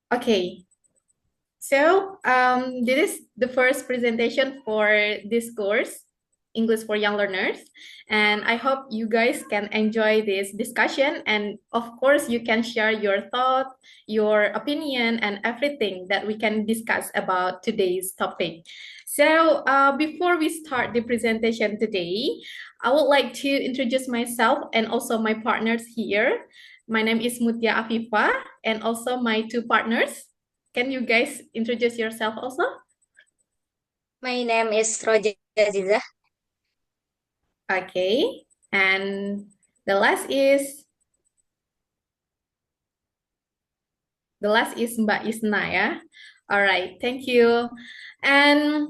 Okay, so this is the first presentation for this course, English for Young Learners. And I hope you guys can enjoy this discussion. And of course, you can share your thought, your opinion, and everything that we can discuss about today's topic. So before we start the presentation today, I would like to introduce myself and also my partners here. My name is Mutia Afifa and also my two partners. Can you guys introduce yourself also? My name is Roja Aziza. Okay. And the last is Mbak Isna ya. All right, thank you. And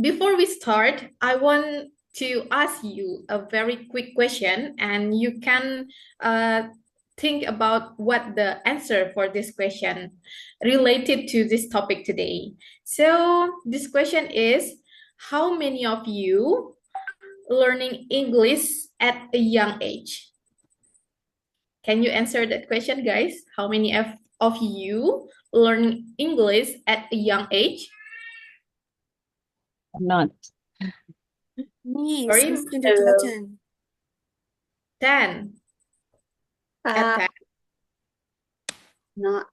before we start, I want to ask you a very quick question, and you can think about what the answer for this question related to this topic today. So this question is, how many of you learning English at a young age? Can you answer that question, guys? How many of you learning English at a young age? Not. Me, Sorry, since kindergarten. 10. At Uh, 10, no,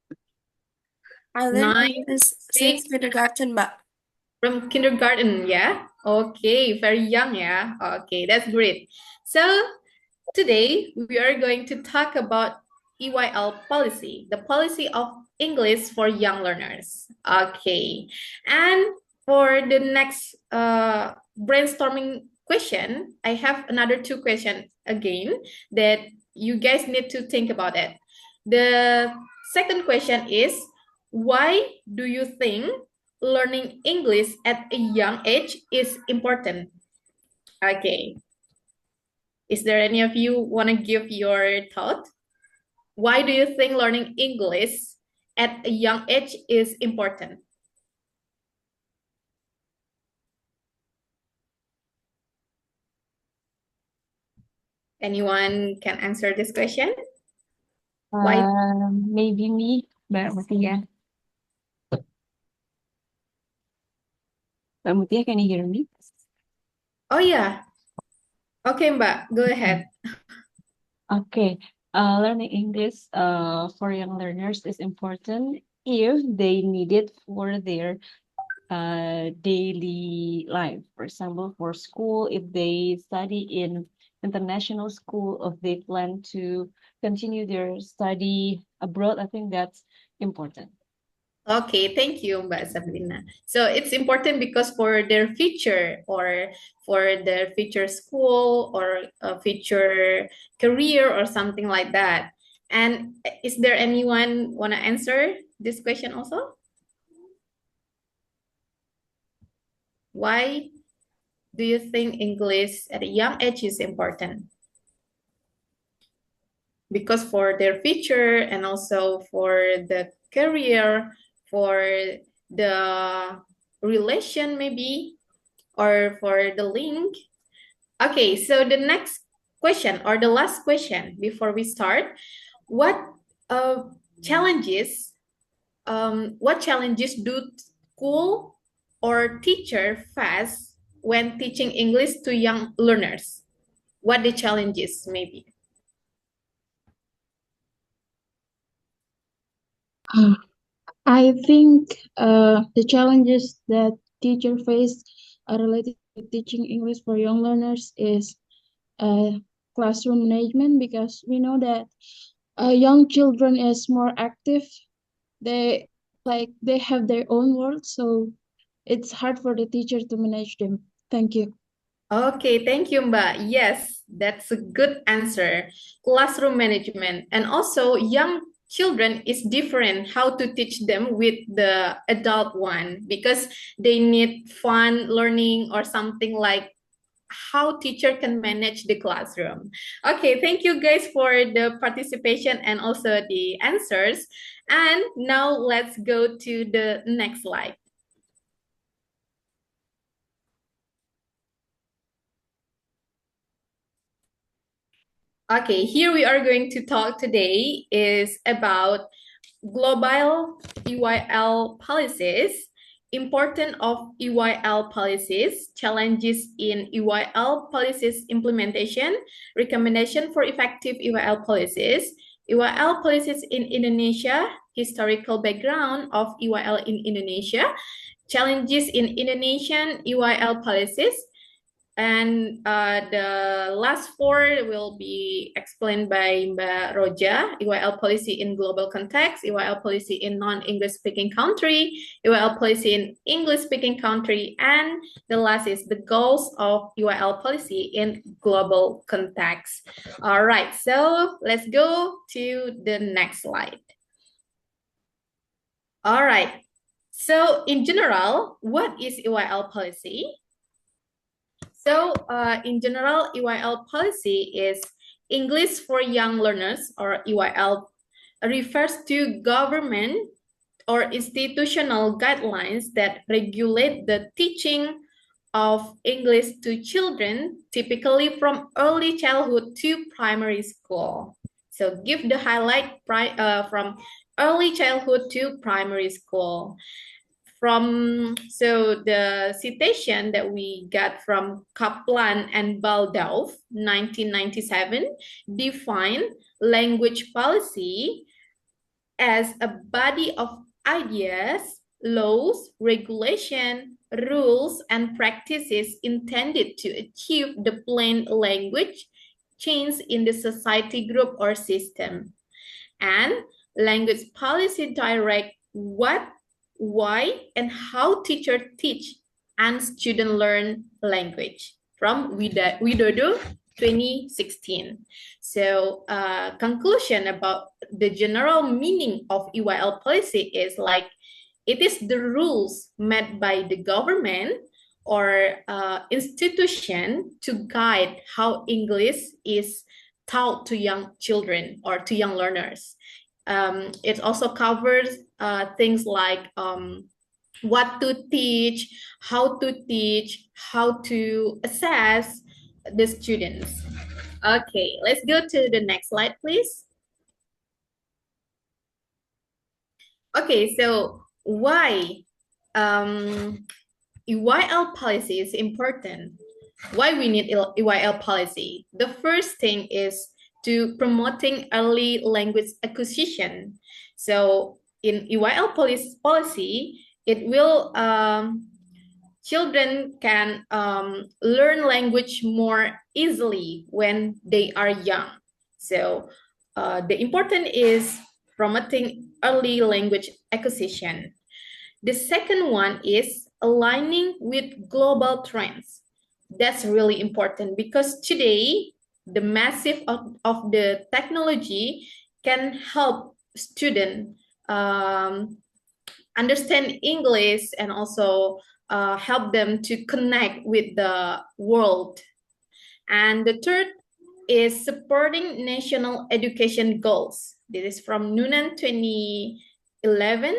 I learned 9, English 6, since kindergarten, Mbak. from kindergarten, yeah? Okay, very young, yeah? Okay, that's great. So today we are going to talk about EYL policy, the policy of English for young learners. Okay, and for the next brainstorming question, I have another two questions again that you guys need to think about it. The second question is, why do you think learning English at a young age is important? Okay, is there any of you want to give your thought? Why do you think learning English at a young age is important? Anyone can answer this question? Why? Maybe me, Mbak Mutia. Mbak Mutia, can you hear me? Oh yeah. Okay, Mbak, go ahead. Okay. Learning English for young learners is important if they need it for their daily life. For example, for school, if they study in international school, if they plan to continue their study abroad, I think that's important. Okay, thank you, Mbak Sabrina. So it's important because for their future or for their future school or a future career or something like that. And is there anyone want to answer this question also? Why do you think English at a young age is important? Because for their future and also for the career, for the relation maybe, or for the link. Okay, so the next question or the last question before we start, what uh, challenges what challenges do school or teacher face when teaching English to young learners? What the challenges maybe? I think the challenges that teacher face related to teaching English for young learners is uh, classroom management because we know that young children is more active. They have their own world, so it's hard for the teacher to manage them. Thank you. Okay, thank you, Mbak. Yes, that's a good answer. Classroom management and also young children is different how to teach them with the adult one because they need fun learning or something like how teacher can manage the classroom. Okay, thank you guys for the participation and also the answers. And now let's go to the next slide. Okay, here we are going to talk today is about global EYL policies, importance of EYL policies, challenges in EYL policies implementation, recommendation for effective EYL policies in Indonesia, historical background of EYL in Indonesia, challenges in Indonesian EYL policies, and the last four will be explained by Mbak Roja, EYL policy in global context, EYL policy in non-English speaking country, EYL policy in English speaking country, and the last is the goals of EYL policy in global context. All right, so let's go to the next slide. All right, so in general, what is EYL policy? So in general, EYL policy is English for Young Learners, or EYL, refers to government or institutional guidelines that regulate the teaching of English to children, typically from early childhood to primary school. So give the highlight from early childhood to primary school. So the citation that we got from Kaplan and Baldauf, 1997, define language policy as a body of ideas, laws, regulation, rules, and practices intended to achieve the plain language change in the society group or system. And language policy direct what, why, and how teachers teach and students learn language, from Widodo 2016. So conclusion about the general meaning of EYL policy is like, it is the rules made by the government or institution to guide how English is taught to young children or to young learners. It also covers things like what to teach, how to assess the students. Okay, let's go to the next slide, please. Okay, so why EYL policy is important? Why we need EYL policy? The first thing is to promoting early language acquisition. So in EYL policy, it will children can learn language more easily when they are young. So the important is promoting early language acquisition. The second one is aligning with global trends. That's really important because today the massive of the technology can help students understand English and also help them to connect with the world. And the third is supporting national education goals. This is from Noonan 2011.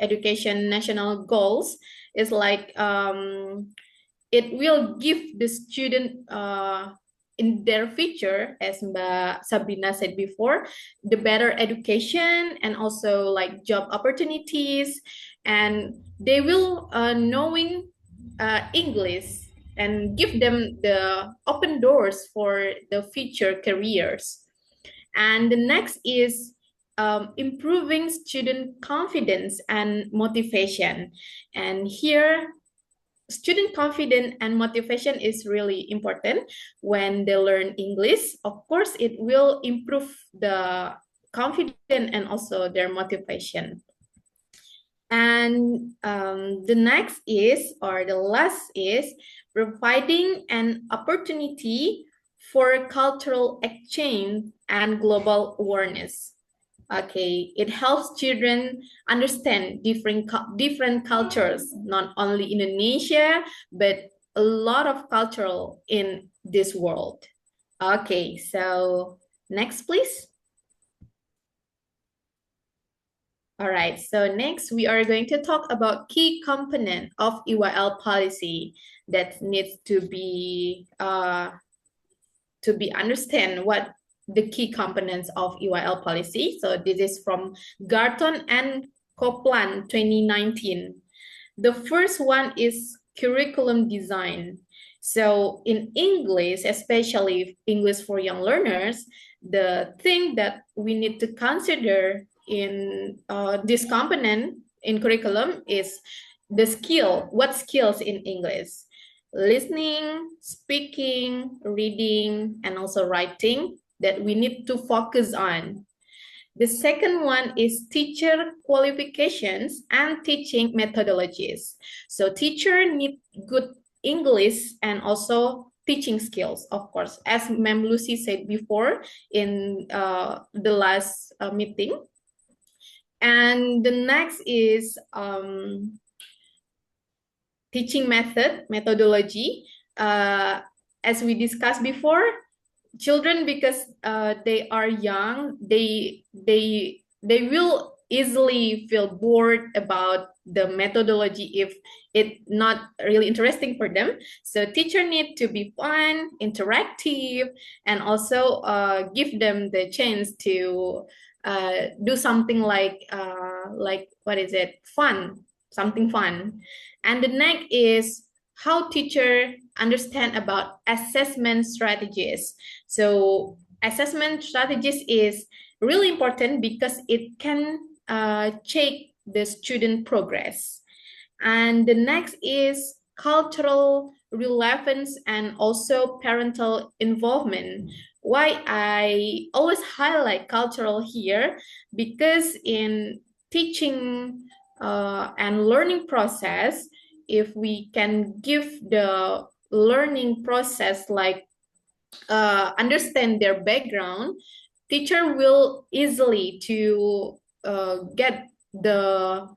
Education national goals is like it will give the student in their future, as Mbak Sabrina said before, the better education and also like job opportunities, and they will knowing English and give them the open doors for the future careers. And the next is improving student confidence and motivation. And here, student confidence and motivation is really important when they learn English. Of course, it will improve the confidence and also their motivation. And the next is, or the last is, providing an opportunity for cultural exchange and global awareness. Okay, it helps children understand different cultures, not only Indonesia, but a lot of cultural in this world. Okay, so next, please. All right, so next we are going to talk about key component of EYL policy that needs to be understand what the key components of EYL policy. So this is from Garton and Copland 2019. The first one is curriculum design. So in English, especially English for young learners, the thing that we need to consider in this component in curriculum is the skill. What skills in English? Listening, speaking, reading, and also writing that we need to focus on. The second one is teacher qualifications and teaching methodologies. So teacher need good English and also teaching skills, of course, as Ma'am Lucy said before in the last meeting. And the next is teaching methodology. As we discussed before, children, because they are young, they will easily feel bored about the methodology if it's not really interesting for them. So teacher need to be fun, interactive, and also give them the chance to do something like what is it? Fun, something fun. And the next is how teacher understand about assessment strategies. So assessment strategies is really important because it can check the student progress. And the next is cultural relevance and also parental involvement. Why I always highlight cultural here, because in teaching and learning process, if we can give the learning process like understand their background, teacher will easily to get the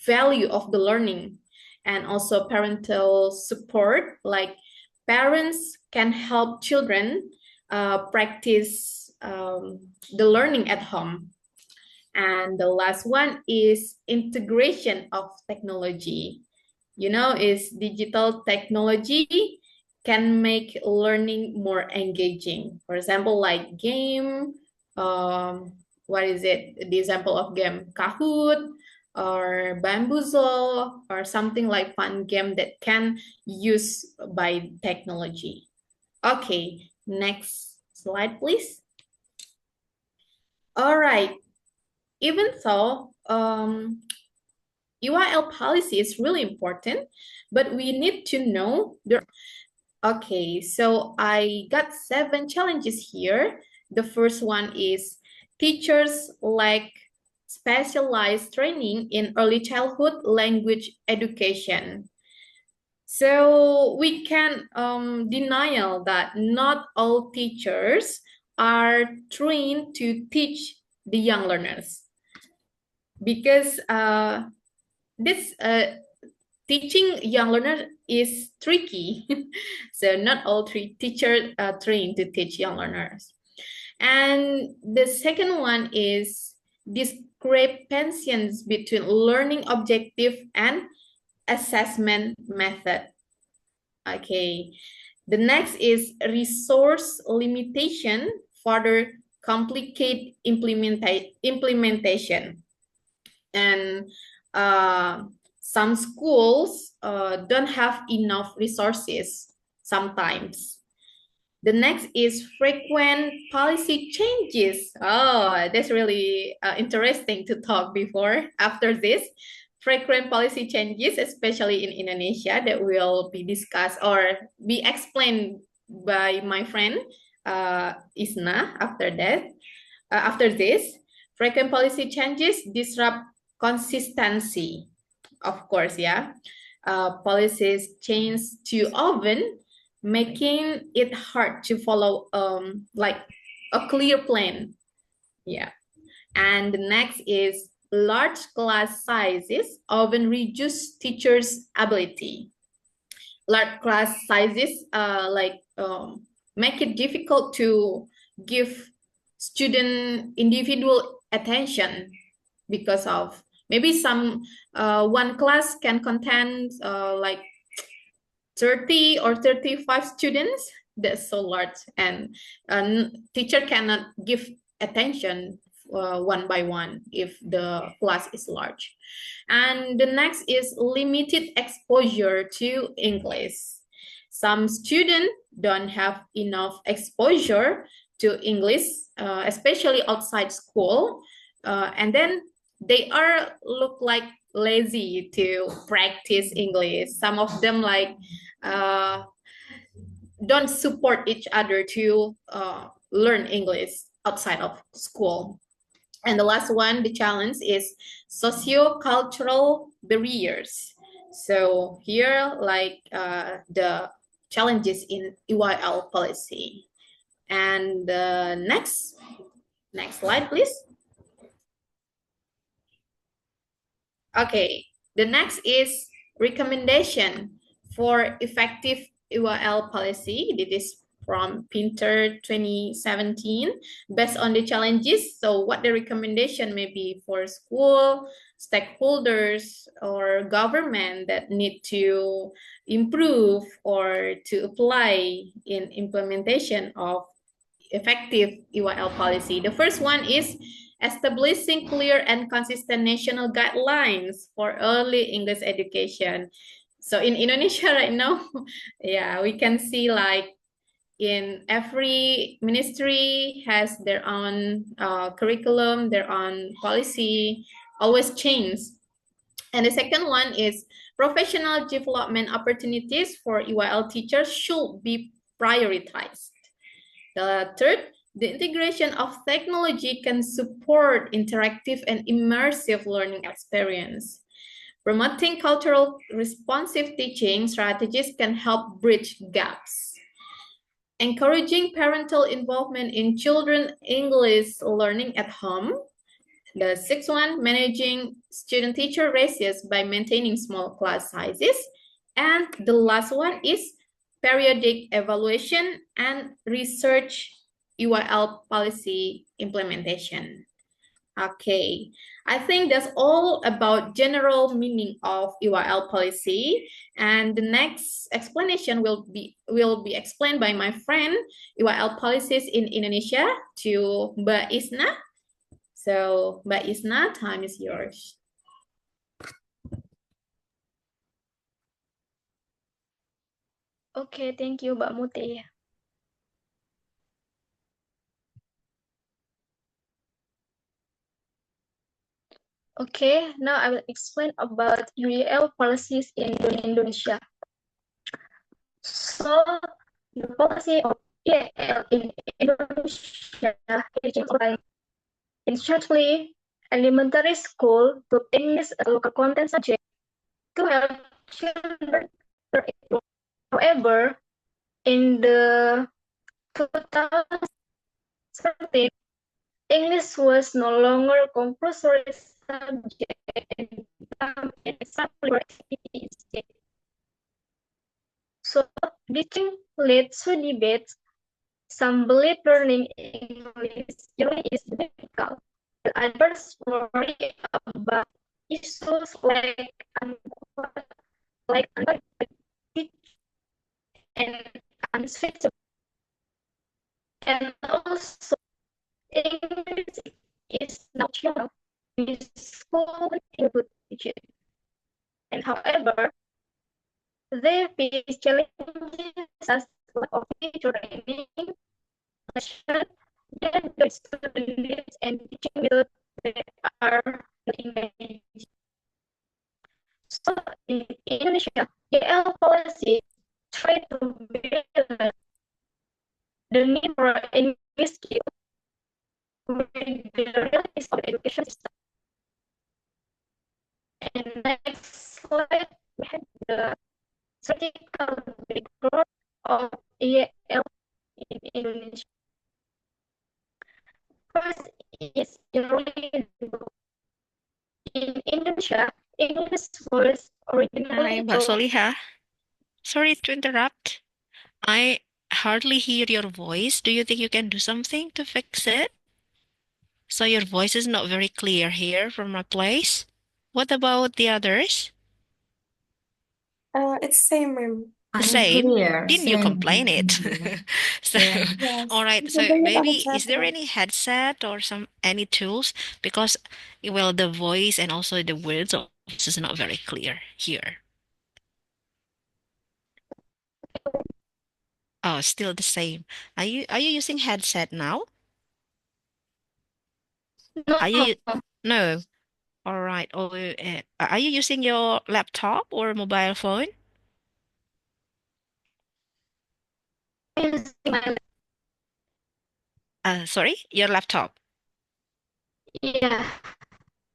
value of the learning. And also parental support, like parents can help children practice the learning at home. And the last one is integration of technology. You know, is digital technology can make learning more engaging. For example, like game, what is it? The example of game Kahoot or Bamboozle or something like fun game that can use by technology. Okay, next slide, please. All right. Even though EYL policy is really important, but we need to know the. Okay, so I got 7 challenges here. The first one is teachers lack specialized training in early childhood language education. So we can denial that not all teachers are trained to teach the young learners, because this teaching young learners is tricky. So not all teachers are trained to teach young learners. And the second one is discrepancies between learning objective and assessment method. Okay, the next is resource limitation, further complicate implementation. And some schools don't have enough resources sometimes. The next is frequent policy changes. Oh, that's really interesting to talk before. After this, frequent policy changes, especially in Indonesia, that will be discussed or be explained by my friend Isna after that. After this, frequent policy changes disrupt consistency. Of course, yeah. Policies change too often, making it hard to follow like a clear plan. Yeah. And the next is large class sizes often reduce teachers' ability. Large class sizes make it difficult to give student individual attention, because of maybe some one class can contain like 30 or 35 students, that's so large, and teacher cannot give attention one by one if the class is large. And the next is limited exposure to English. Some students don't have enough exposure to English, especially outside school, and then they are look like lazy to practice English. Some of them like don't support each other to learn English outside of school. And the last one, the challenge is socio-cultural barriers. So here, like the challenges in EYL policy. And next slide, please. Okay, the next is recommendation for effective EYL policy. This is from Pinter 2017, based on the challenges. So what the recommendation may be for school, stakeholders, or government that need to improve or to apply in implementation of effective EYL policy. The first one is establishing clear and consistent national guidelines for early English education. So in Indonesia right now, yeah, we can see like in every ministry has their own curriculum, their own policy, always change. And the second one is professional development opportunities for EYL teachers should be prioritized. The third, the integration of technology can support interactive and immersive learning experience. Promoting cultural responsive teaching strategies can help bridge gaps. Encouraging parental involvement in children English learning at home. The sixth one, managing student-teacher ratios by maintaining small class sizes. And the last one is periodic evaluation and research EYL policy implementation. Okay, I think that's all about general meaning of EYL policy. And the next explanation will be explained by my friend EYL policies in Indonesia to Mbak Isna. So Mbak Isna, time is yours. Okay, thank you, Mbak Muti. Okay, now I will explain about UEL policies in Indonesia. So, the policy of UEL in Indonesia is by instantly elementary school to English as a local content subject to help children. However, in the 2013, English was no longer compulsory subject in extracurricular activities. So, teaching led to debates. Some believe learning English is difficult, but others worry about issues like and unswitchable. And also, English is natural in school and good teaching. And however, they face challenges as lack of teacher training, and students and teaching methods that are engaging. So in Indonesia, EL policy try to balance the need for English skill with the realities of education system. And next slide, we have the strategical growth of EL in Indonesia. First is in Indonesia, English was originally Hi, Mbak Soliha. Sorry to interrupt. I hardly hear your voice. Do you think you can do something to fix it? So your voice is not very clear here from my place. What about the others? It's same, ma'am. same. Unclear. Didn't you Same. complain it? Yeah. So, Yeah. Yes. all right. So Something about maybe is there that. any headset or any tools? Because, well, the voice and also the words is not very clear here. Oh, still the same. Are you using headset now? Are you no? All right. Or are you using your laptop or mobile phone? Using my- Sorry, your laptop. Yeah.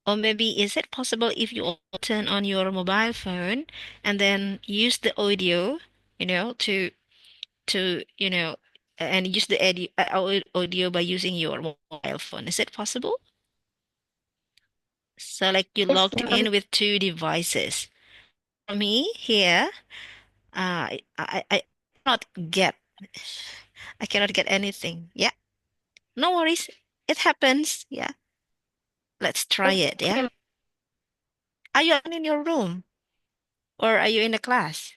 Or maybe is it possible if you turn on your mobile phone and then use the audio, to and use the audio by using your mobile phone. Is it possible? So like you Yes, logged ma'am. in with two devices. For me here, I cannot get I cannot get anything. Yeah, no worries. It happens. Yeah, let's try it. Yeah. Okay, Are you in your room or are you in the class?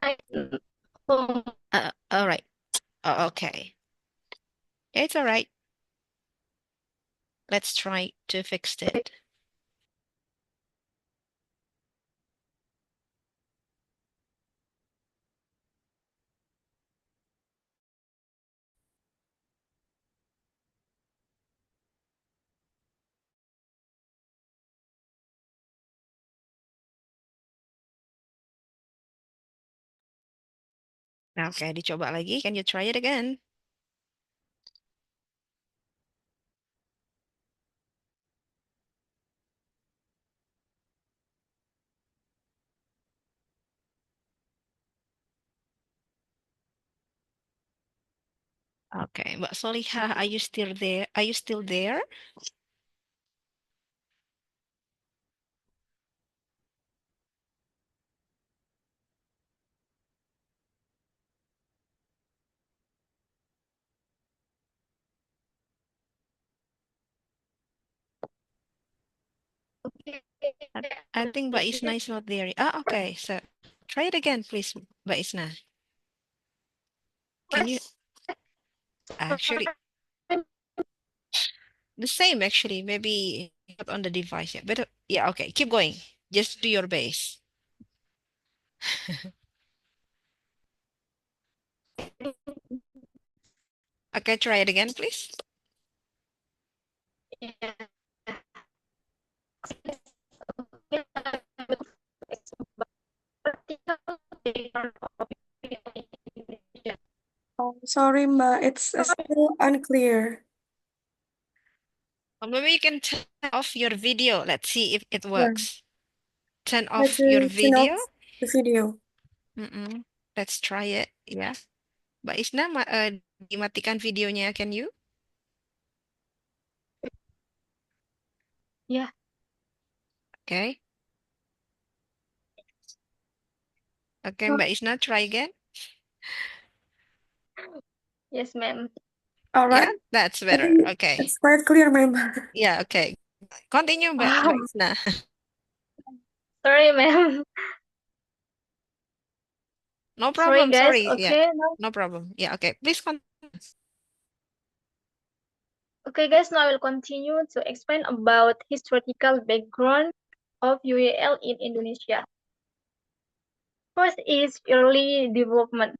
I, um, All right. Okay. It's all right. Let's try to fix it. Oke, dicoba lagi. Can you try it again? Okay, Mbak Solihah, are you still there? Are you still there? okay. I think Mbak Isna is not there. Okay. So try it again, please, Mbak Isna. Can you actually the same actually? Maybe not on the device yet, but yeah, okay. Keep going. Just do your best. Okay, try it again, please. Yeah. Oh, sorry, Ma. It's still unclear. Or maybe you can turn off your video. Let's see if it Yeah. works. Turn Let's off your turn off video. the video. Let's try it. Ya. Mbak Isna, dimatikan videonya, can you? Yeah. Okay. Okay, Mbak Isna, try again. Yes, ma'am. All Yeah, right. that's I better. think Okay. it's quite clear, ma'am. Yeah, okay. Continue, Mbak Oh, Isna. sorry, ma'am. No Sorry, problem. guys. Sorry. Yeah, Okay, now, no problem. Yeah, okay. Please continue. okay, guys. Now I will continue to explain about historical background of UAL in Indonesia. First is early development.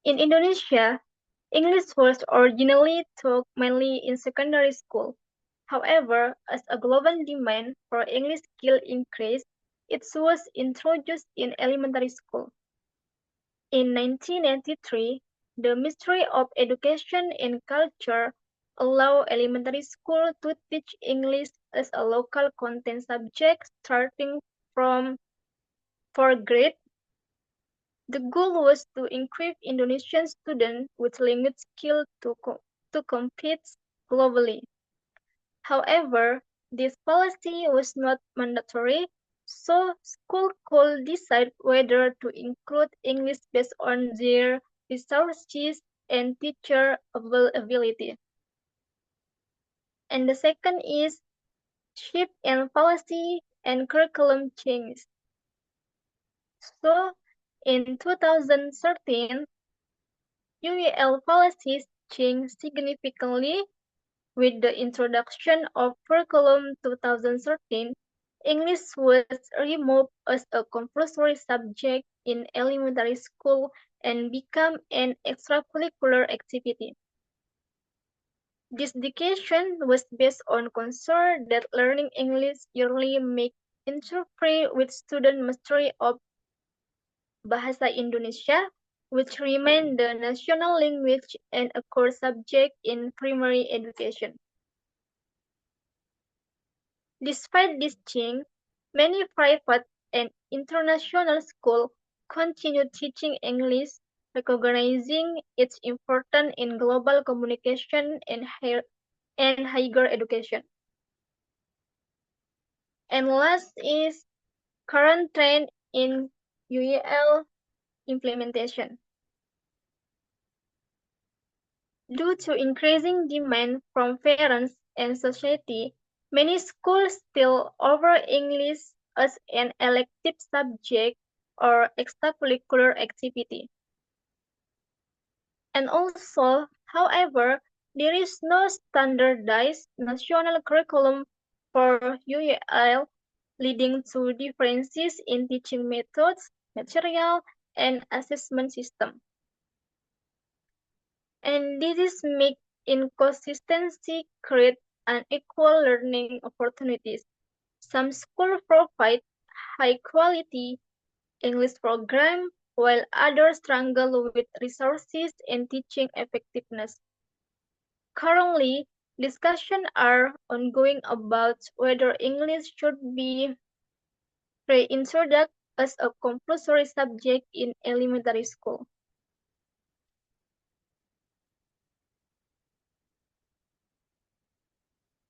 In Indonesia, English was originally taught mainly in secondary school. However, as a global demand for English skill increased, it was introduced in elementary school. In 1993, the Ministry of Education and Culture allowed elementary school to teach English as a local content subject starting from 4th grade. The goal was to equip Indonesian students with language skills to compete globally. However, this policy was not mandatory, so schools could decide whether to include English based on their resources and teacher availability. And the second is shift in policy and curriculum change. So, in 2013, UEL policies changed significantly with the introduction of Curriculum 2013. English was removed as a compulsory subject in elementary school and became an extracurricular activity. This decision was based on concern that learning English yearly may interfere with student mastery of Bahasa Indonesia, which remained the national language and a core subject in primary education. Despite this change, many private and international schools continue teaching English, recognizing its importance in global communication and higher education. And last is current trend in UEL implementation. Due to increasing demand from parents and society, many schools still offer English as an elective subject or extracurricular activity. And also, however, there is no standardized national curriculum for UEL, leading to differences in teaching methods, material, and assessment system. And this make inconsistency create unequal learning opportunities. Some schools provide high quality English program, while others struggle with resources and teaching effectiveness. Currently, discussions are ongoing about whether English should be reintroduced as a compulsory subject in elementary school.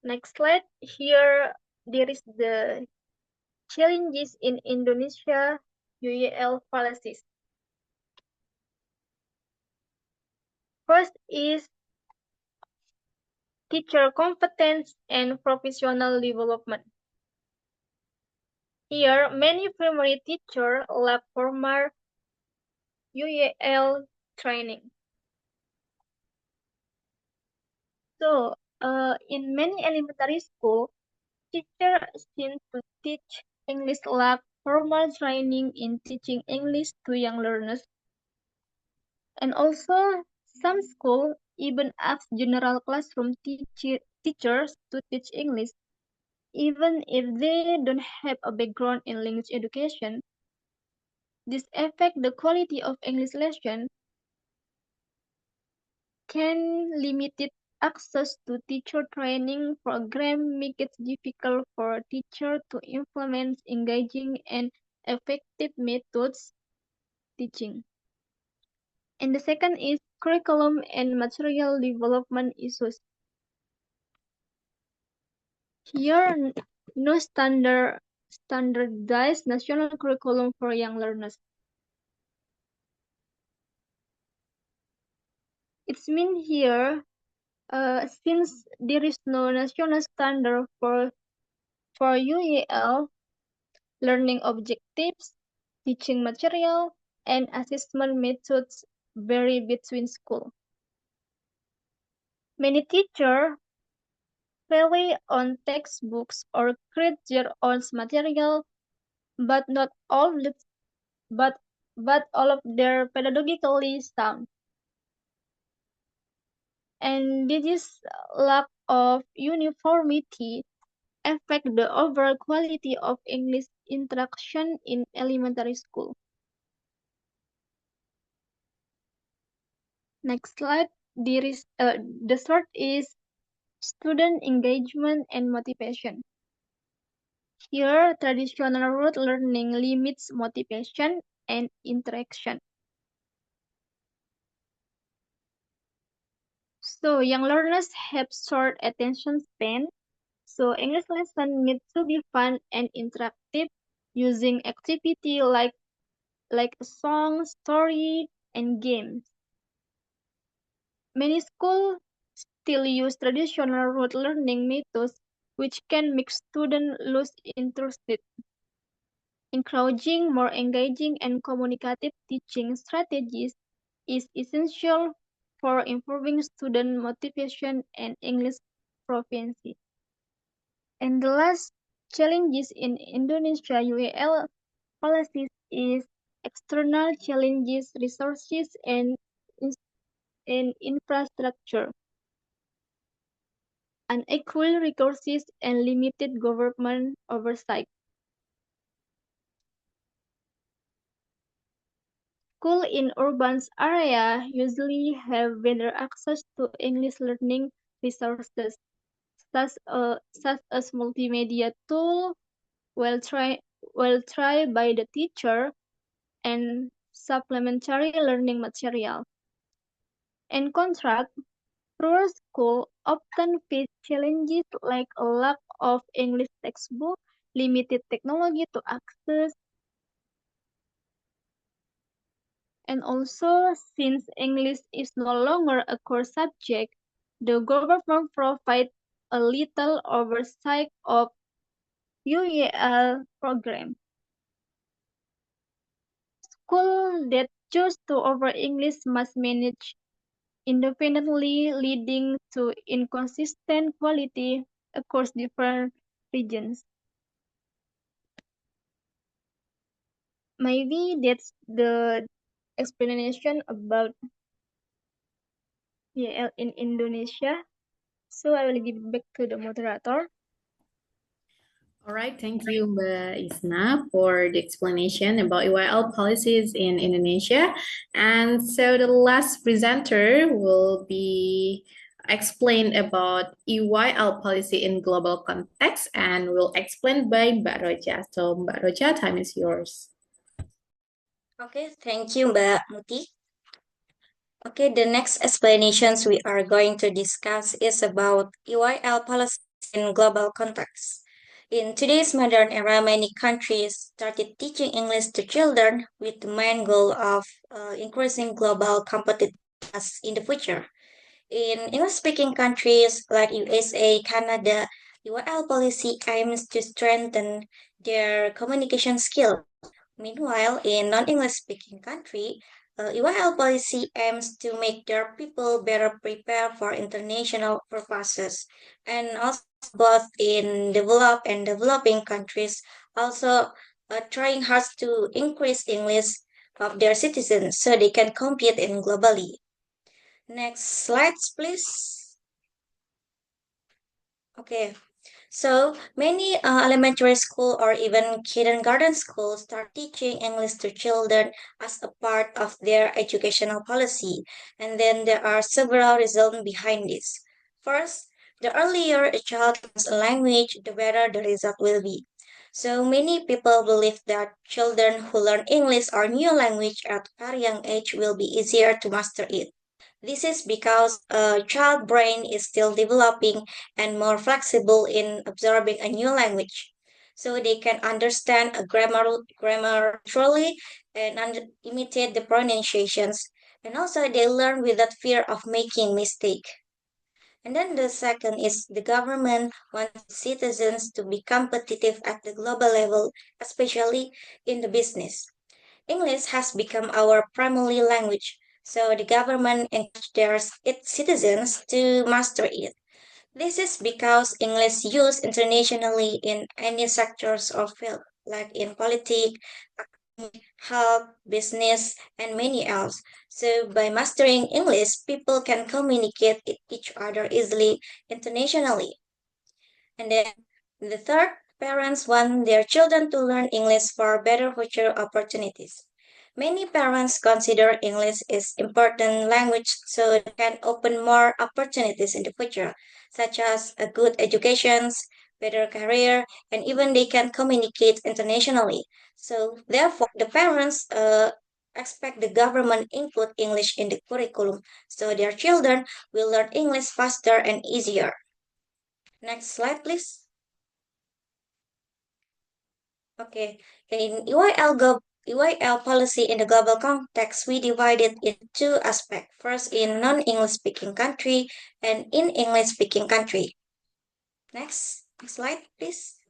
Next slide. Here, there is the challenges in Indonesia UEL policies. First is teacher competence and professional development. Here, many primary teachers lack formal UEL training. So, in many elementary schools, teachers seem to teach English lack formal training in teaching English to young learners. And also, some schools even ask general classroom teachers to teach English, even if they don't have a background in language education. This affects the quality of English lesson, can limited access to teacher training program make it difficult for teachers to implement engaging and effective methods teaching. And the second is curriculum and material development issues. Here, no standardized national curriculum for young learners. It's mean here, since there is no national standard for UEL, learning objectives, teaching material, and assessment methods vary between schools. Many teachers rely on textbooks or create their own material, but not all but all of their pedagogically sound. And this lack of uniformity affect the overall quality of English instruction in elementary school. Next slide. There is the third is student engagement and motivation. Here, traditional rote learning limits motivation and interaction. So young learners have short attention span, so English lesson need to be fun and interactive using activity like a song, story, and games. Many schools still use traditional rote learning methods, which can make students lose interest encouraging more engaging and communicative teaching strategies is essential for improving student motivation and English proficiency. And the last challenges in Indonesia UAL policies is external challenges, resources, and infrastructure, unequal resources, and limited government oversight. Schools in urban areas usually have better access to English learning resources, such as multimedia tool, well-tried by the teacher, and supplementary learning material. In contrast, rural schools often face challenges like a lack of English textbook, limited technology to access, and also since English is no longer a core subject, the government provides a little oversight of UEL program. Schools that choose to offer English must manage independently, leading to inconsistent quality across different regions. Maybe that's the explanation about EL in Indonesia. So I will give back to the moderator. All right, thank you, Mbak Isna, for the explanation about EYL policies in Indonesia. And so the last presenter will be explained about EYL policy in global context and will explain by Mbak Roja. So Mbak Roja, time is yours. Okay, thank you, Mbak Muti. Okay, the next explanations we are going to discuss is about EYL policy in global context. In today's modern era, many countries started teaching English to children with the main goal of increasing global competitiveness in the future. In English-speaking countries like USA, Canada, EYL policy aims to strengthen their communication skills. Meanwhile, in non-English speaking country, EYL policy aims to make their people better prepared for international purposes, and also both in developed and developing countries also trying hard to increase English of their citizens so they can compete in globally. Next slides, please. Okay. So many elementary school or even kindergarten schools start teaching English to children as a part of their educational policy. And then there are several reasons behind this. First, the earlier a child learns a language, the better the result will be. So many people believe that children who learn English or new language at a very young age will be easier to master it. This is because a child brain is still developing and more flexible in absorbing a new language. So they can understand a grammar truly and imitate the pronunciations. And also they learn without fear of making mistake. And then the second is the government wants citizens to be competitive at the global level, especially in the business. English has become our primary language, so the government encourages its citizens to master it. This is because English used internationally in any sectors or field, like in politics, health, business, and many else. So by mastering English, people can communicate with each other easily internationally. And then the third, parents want their children to learn English for better future opportunities. Many parents consider English is important language so it can open more opportunities in the future, such as a good education, better career, and even they can communicate internationally. So therefore, the parents expect the government include English in the curriculum so their children will learn English faster and easier. Next slide, please. Okay, in EYL policy in the global context, we divide it into two aspects. First, in non-English speaking country and in English speaking country. Next slide, please.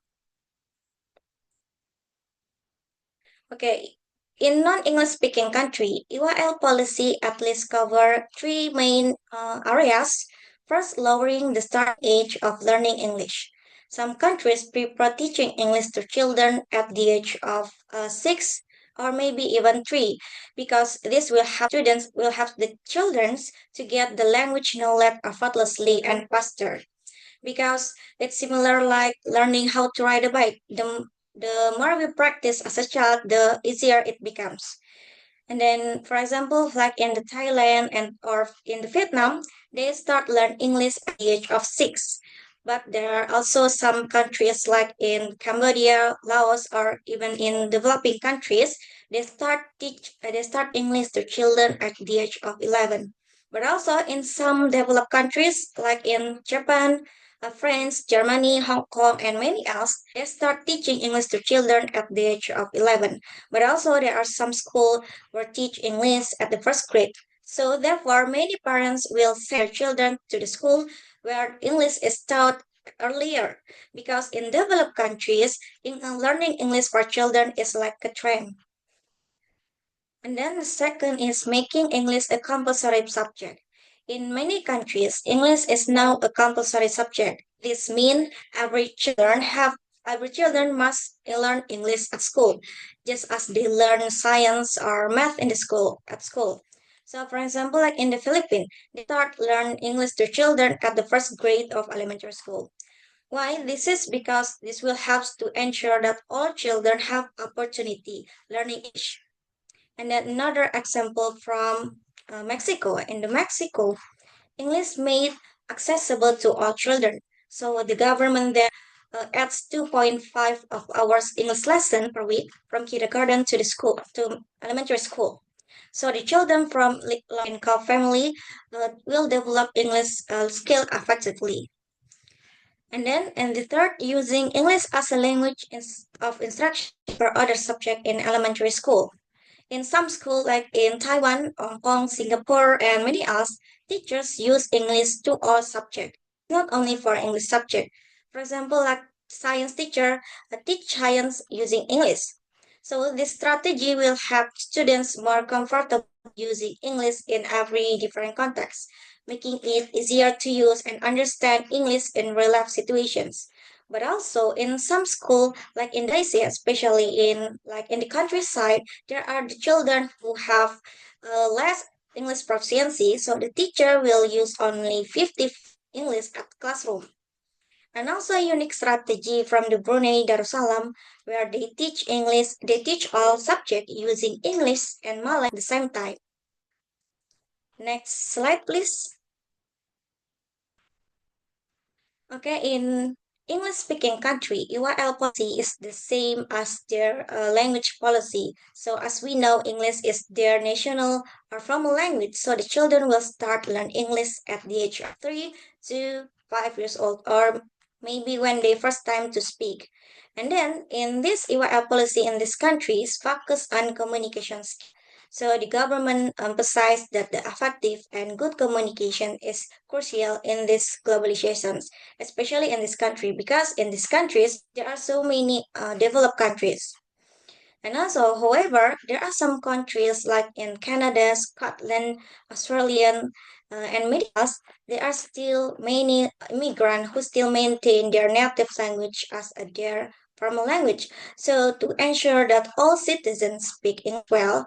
Okay, in non-English speaking country, EYL policy at least cover three main areas. First, lowering the starting age of learning English. Some countries prefer teaching English to children at the age of 6 or maybe even 3 because this will help the children to get the language knowledge effortlessly and faster because it's similar like learning how to ride a bike. The more we practice as a child, the easier it becomes. And then, for example, like in the Thailand and or in the Vietnam, they start learn English at the age of 6. But there are also some countries like in Cambodia, Laos, or even in developing countries, they start English to children at the age of 11. But also in some developed countries like in Japan, France, Germany, Hong Kong, and many else, they start teaching English to children at the age of 11. But also there are some schools where teach English at the first grade. So therefore, many parents will send their children to the school where English is taught earlier because in developed countries, learning English for children is like a trend. And then the second is making English a compulsory subject. In many countries, English is now a compulsory subject. This means every children must learn English at school, just as they learn science or math in the school at school. So, for example, like in the Philippines, they start learn English to children at the first grade of elementary school. Why? This is because this will help to ensure that all children have opportunity learning English. And then another example from Mexico. In the Mexico, English made accessible to all children. So the government there adds 2.5 of hours English lesson per week from kindergarten to the school to elementary school. So the children from low-income family will develop English skill effectively. And the third, using English as a language of instruction for other subject in elementary school. In some schools, like in Taiwan, Hong Kong, Singapore, and many others, teachers use English to all subjects, not only for English subject. For example, like science teacher teach science using English. So this strategy will help students more comfortable using English in every different context, making it easier to use and understand English in real life situations. But also in some school, like in Indonesia, especially in the countryside, there are the children who have less English proficiency, so the teacher will use only 50 English at classroom. And also a unique strategy from the Brunei Darussalam, where they teach all subjects using English and Malay at the same time. Next slide, please. Okay, in English-speaking country, EYL policy is the same as their language policy. So as we know, English is their national or formal language. So the children will start learn English at the age of 3 to 5 years old, or maybe when they first time to speak. And then in this EYL policy in these countries focus on communication skills. So the government emphasized that the effective and good communication is crucial in these globalizations, especially in this country, because in these countries there are so many developed countries. And also, however, there are some countries like in Canada, Scotland, Australian, and many others, there are still many immigrants who still maintain their native language as their formal language. So to ensure that all citizens speak English well,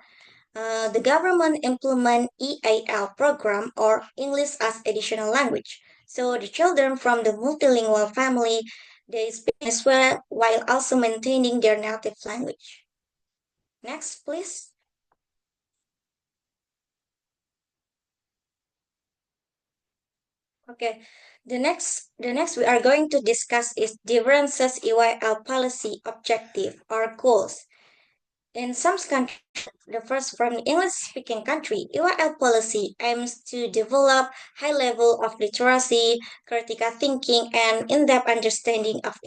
the government implement EAL program or English as additional language. So the children from the multilingual family, they speak as well while also maintaining their native language. Next, please. Okay, the next we are going to discuss is differences EYL policy objective or goals. In some countries, the first from the English-speaking country, EYL policy aims to develop high level of literacy, critical thinking, and in-depth understanding of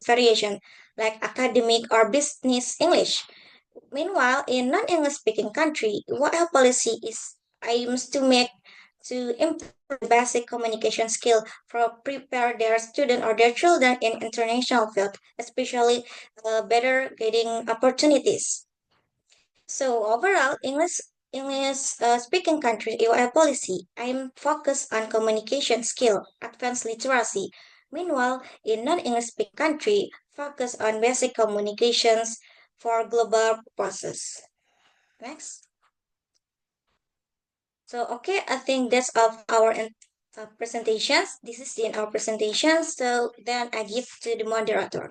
variation, like academic or business English. Meanwhile, in non-English speaking country, EYL policy aims to improve the basic communication skill for prepare their student or their children in international field, especially better getting opportunities. So overall, English speaking country EY policy aim focus on communication skill, advanced literacy. Meanwhile, in non-English speaking country, focus on basic communications for global purposes. Next. So okay, I think that's of our presentations. This is in our presentation. So then I give to the moderator.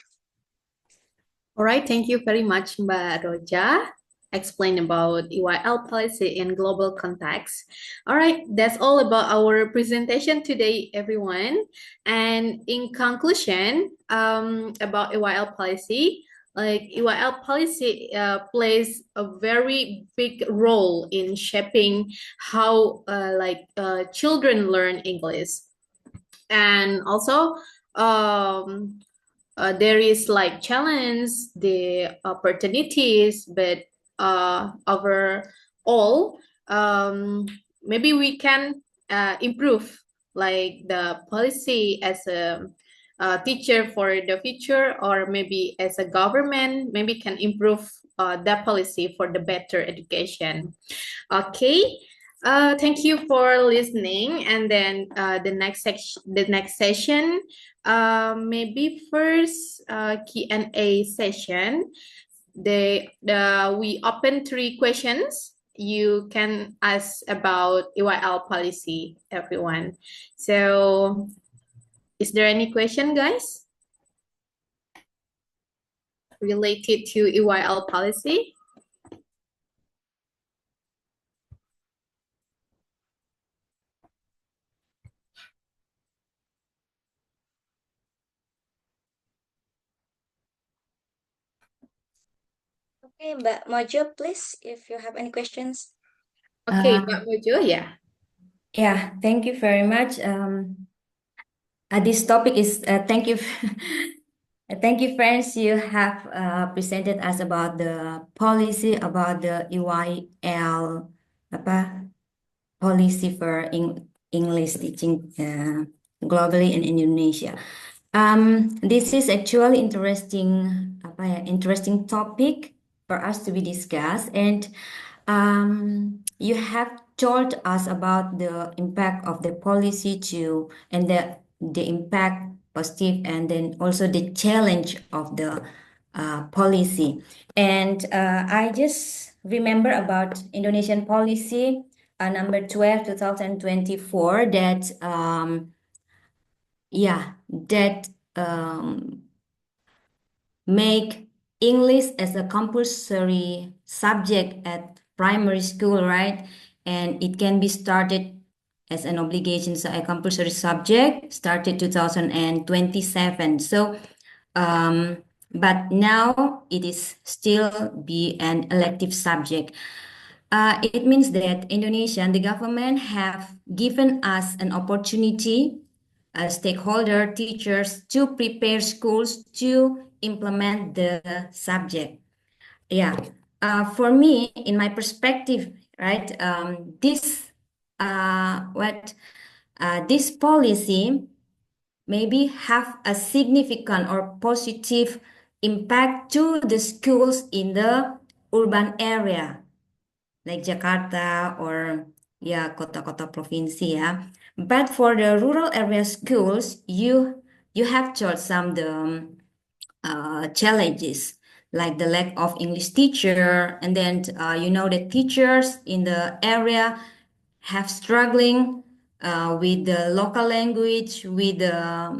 All right, thank you very much, Mbak Roja. Explain about EYL policy in global context. All right, that's all about our presentation today, everyone. And in conclusion, about EYL policy, like EYL policy plays a very big role in shaping how children learn English, and also there is like challenge the opportunities, but overall, maybe we can improve like the policy as a teacher for the future, or maybe as a government maybe can improve that policy for the better education. Okay. Thank you for listening. And then the next session, maybe first Q&A session. We open 3 questions. You can ask about EYL policy, everyone. So, is there any question, guys, related to EYL policy? Okay, Mbak Mojo, please, if you have any questions. Okay, Mbak Mojo, yeah. Yeah, thank you very much. This topic is thank you, thank you, friends. You have presented us about the policy about the EYL apa policy for English teaching globally in Indonesia. This is actually interesting topic for us to be discussed, and you have told us about the impact of the policy too, and the impact positive, and then also the challenge of the policy. And I just remember about Indonesian policy number 12 2024 that make English as a compulsory subject at primary school, right? And it can be started as an obligation, so a compulsory subject started 2027. So, but now it is still be an elective subject. It means that Indonesia, the government have given us an opportunity, stakeholder, teachers, to prepare schools to implement the subject. Yeah, for me, in my perspective, right, this policy maybe have a significant or positive impact to the schools in the urban area, like Jakarta or kota-kota provinsi ya. But for the rural area schools, you have told some the challenges like the lack of English teacher, and then the teachers in the area have struggling with the local language, with the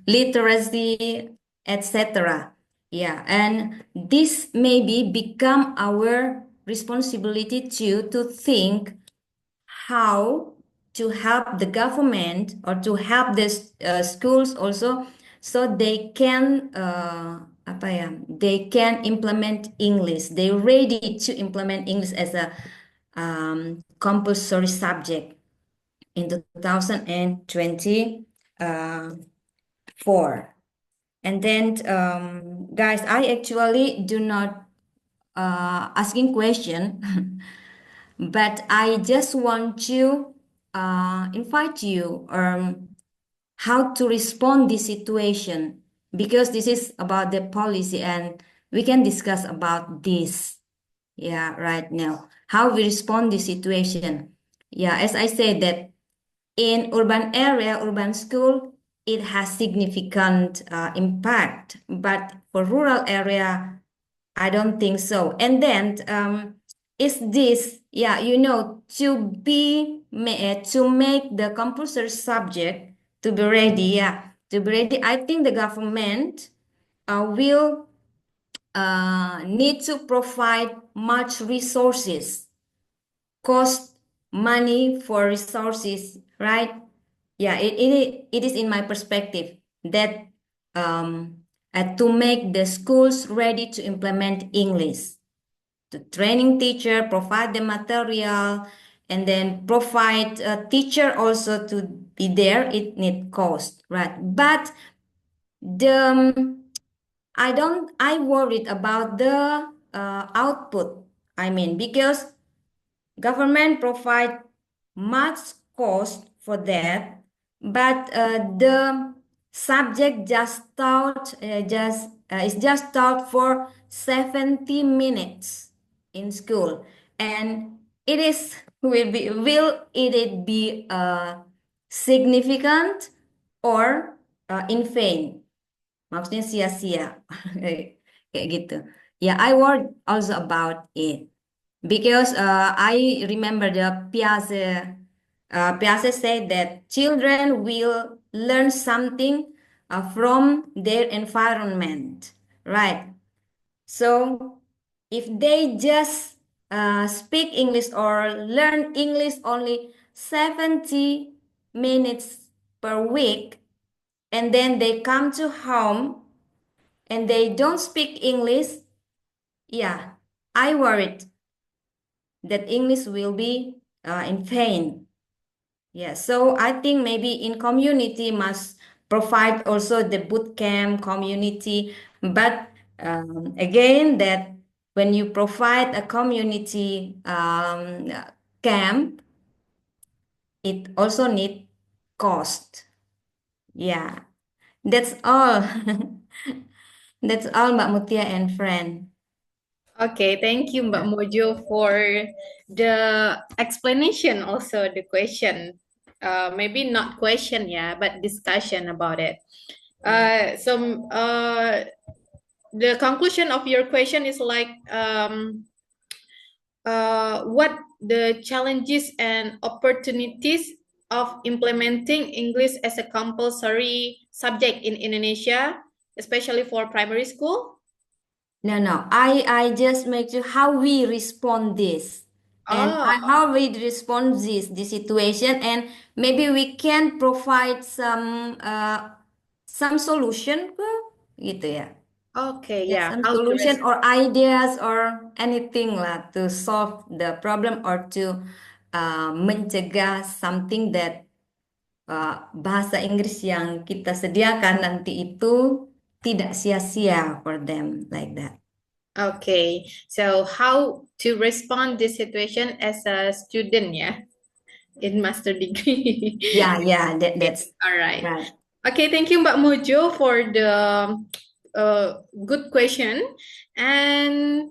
literacy, etc. Yeah, and this maybe become our responsibility to think how to help the government or to help the schools also, so they can they can implement English. They're ready to implement English as a compulsory subject in 2024. And then, guys, I actually do not asking question, but I just want to invite you how to respond this situation, because this is about the policy and we can discuss about this. Yeah, right now. How we respond this situation. Yeah, as I said that in urban area, urban school, it has significant impact. But for rural area, I don't think so. And then is this, yeah, to make the compulsory subject to be ready, yeah, to be ready. I think the government will need to provide much resources, cost money for resources, right? Yeah, it is in my perspective that to make the schools ready to implement English, the training teacher, provide the material, and then provide a teacher also to be there. It need cost, right? But the I worried about the output. I mean, because government provide much cost for that, but the subject just taught is just taught for 70 minutes in school, and it is will it be significant or in vain? Maksudnya sia-sia kayak gitu. Yeah, I worried also about it because I remember the Piaget said that children will learn something from their environment, right? So if they just speak English or learn English only 70 minutes per week, and then they come to home and they don't speak English, yeah, I worried that English will be in vain. Yeah, so I think maybe in community must provide also the boot camp community, but again that when you provide a community camp, it also need cost. Yeah, that's all. That's all, Mbak Mutia and friend. Okay, thank you, Mbak Mojo, for the explanation, also the question. Maybe not question, yeah, but discussion about it. The conclusion of your question is like what the challenges and opportunities of implementing English as a compulsory subject in Indonesia, especially for primary school? No. I just make sure how we respond this. And Oh, how we respond this situation, and maybe we can provide some solution ke? Gitu ya. okay, Yeah, yeah. some How to solution or ideas or anything lah to solve the problem or to mencegah something that bahasa Inggris yang kita sediakan nanti itu tidak sia-sia for them like that. Okay, so how to respond this situation as a student, yeah, in master degree. Yeah, that's All right. right. Okay, thank you, Mbak Mojo, for the good question. And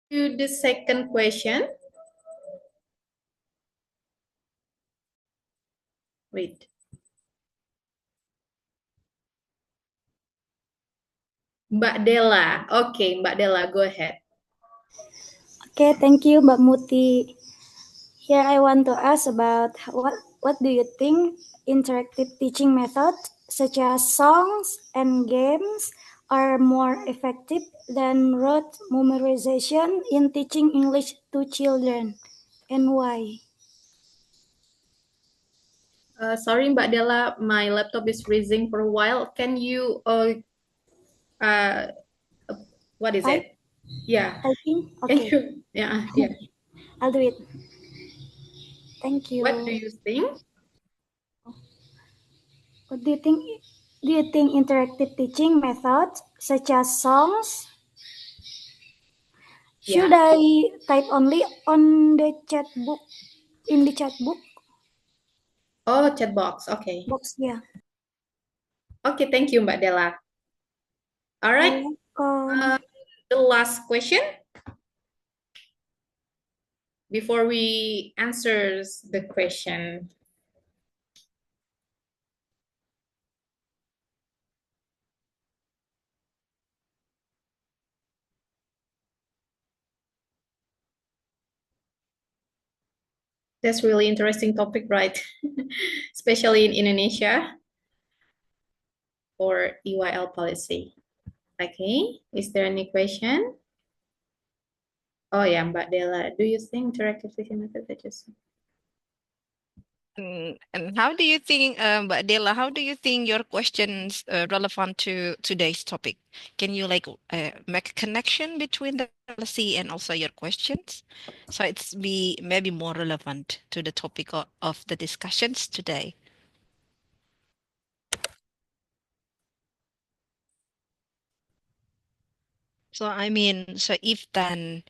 to the second question. Wait. Mbak Della. Okay, Mbak Della, go ahead. Okay, thank you, Mbak Muti. Here I want to ask about what do you think interactive teaching methods such as songs and games are more effective than rote memorization in teaching English to children, and why? Sorry, Mbak Della, my laptop is freezing for a while. Can you what is it? Yeah. Typing? Can Okay. you, yeah. I'll do it. Thank you. What do you think? What do you think? Do you think interactive teaching methods such as songs? Should Yeah. I type only on the chat book in the chat book Oh, chat box. Okay. box? Yeah. Okay, thank you, Mbak Della. All right. Welcome. the last question before we answer the question. That's really interesting topic, right? Especially in Indonesia for EYL policy. Okay, is there any question? Oh yeah, Mbak Della, do you think interactive teaching method is And how do you think, Mbak Della, how do you think your questions relevant to today's topic? Can you like make a connection between the policy and also your questions? So it's be maybe more relevant to the topic of the discussions today. So I mean, so if then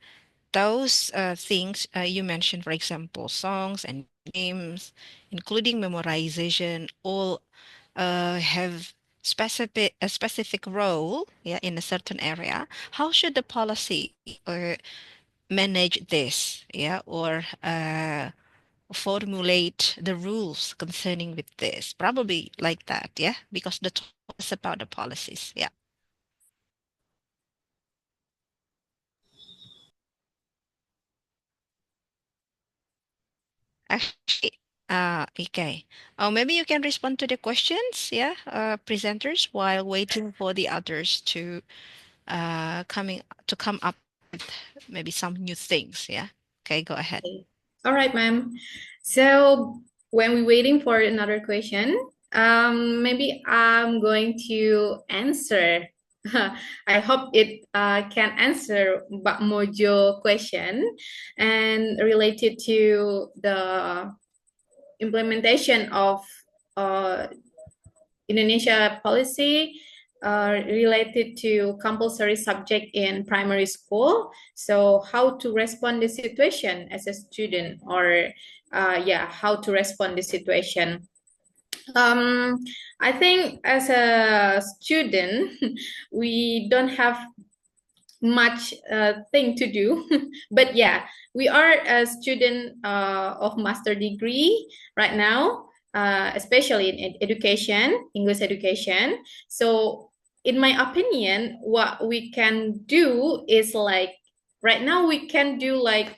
those things you mentioned, for example, songs and games, including memorization, all have a specific role, yeah, in a certain area. How should the policy manage this, yeah, or formulate the rules concerning with this? Probably like that, yeah, because the talk is about the policies, yeah. Actually, okay. Oh, maybe you can respond to the questions, yeah, presenters, while waiting for the others to come up with maybe some new things, yeah. Okay, go ahead. Okay. All right, ma'am. So when we're waiting for another question, maybe I'm going to answer. I hope it can answer Mbak Mojo question and related to the implementation of Indonesia policy related to compulsory subject in primary school. So how to respond the situation as a student, or yeah, how to respond the situation. I think as a student, we don't have much thing to do, but yeah, we are a student of master degree right now, especially in education, English education. So in my opinion, what we can do is like, right now we can do like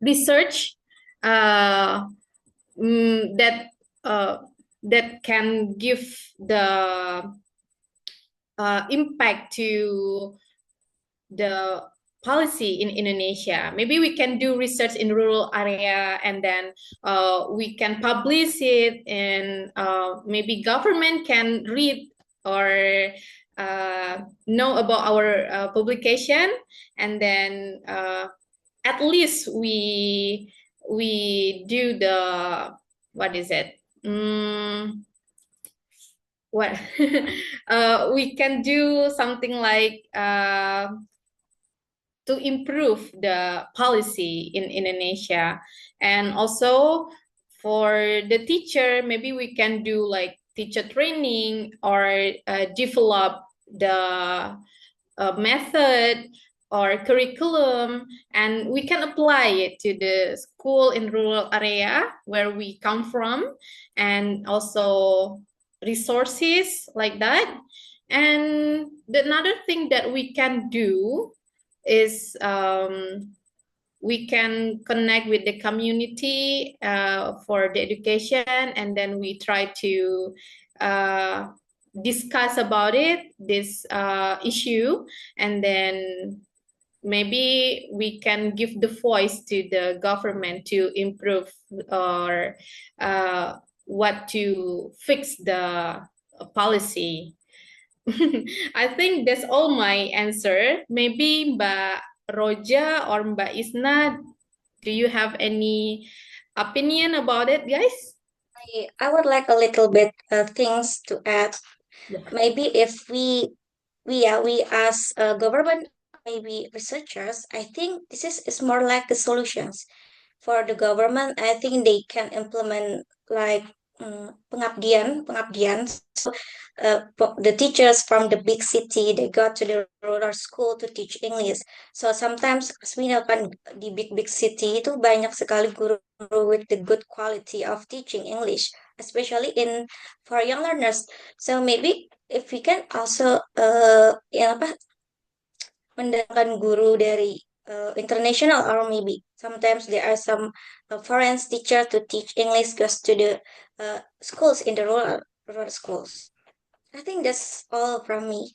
research that that can give the impact to the policy in Indonesia. Maybe we can do research in rural area, and then we can publish it, and maybe government can read or know about our publication, and then at least we do the, what is it? What we can do something like to improve the policy in Indonesia. And also for the teacher, maybe we can do like teacher training, or develop the method or curriculum, and we can apply it to the school in rural area where we come from, and also resources like that. And another thing that we can do is we can connect with the community for the education, and then we try to discuss about it, this issue, and then maybe we can give the voice to the government to improve, or what to fix the policy. I think that's all my answer. Maybe Mbak Roja or Mbak Isna, do you have any opinion about it, guys? I would like a little bit things to add. Yeah. Maybe if we as government, maybe researchers, I think this is more like the solutions for the government. I think they can implement like pengabdian. So the teachers from the big city, they go to the rural school to teach English. So sometimes, as we know kan, di big city itu banyak sekali guru with the good quality of teaching English, especially for young learners. So maybe if we can also mendatangkan guru dari international, or maybe sometimes there are some foreign teacher to teach English goes to the schools in the rural schools. I think that's all from me.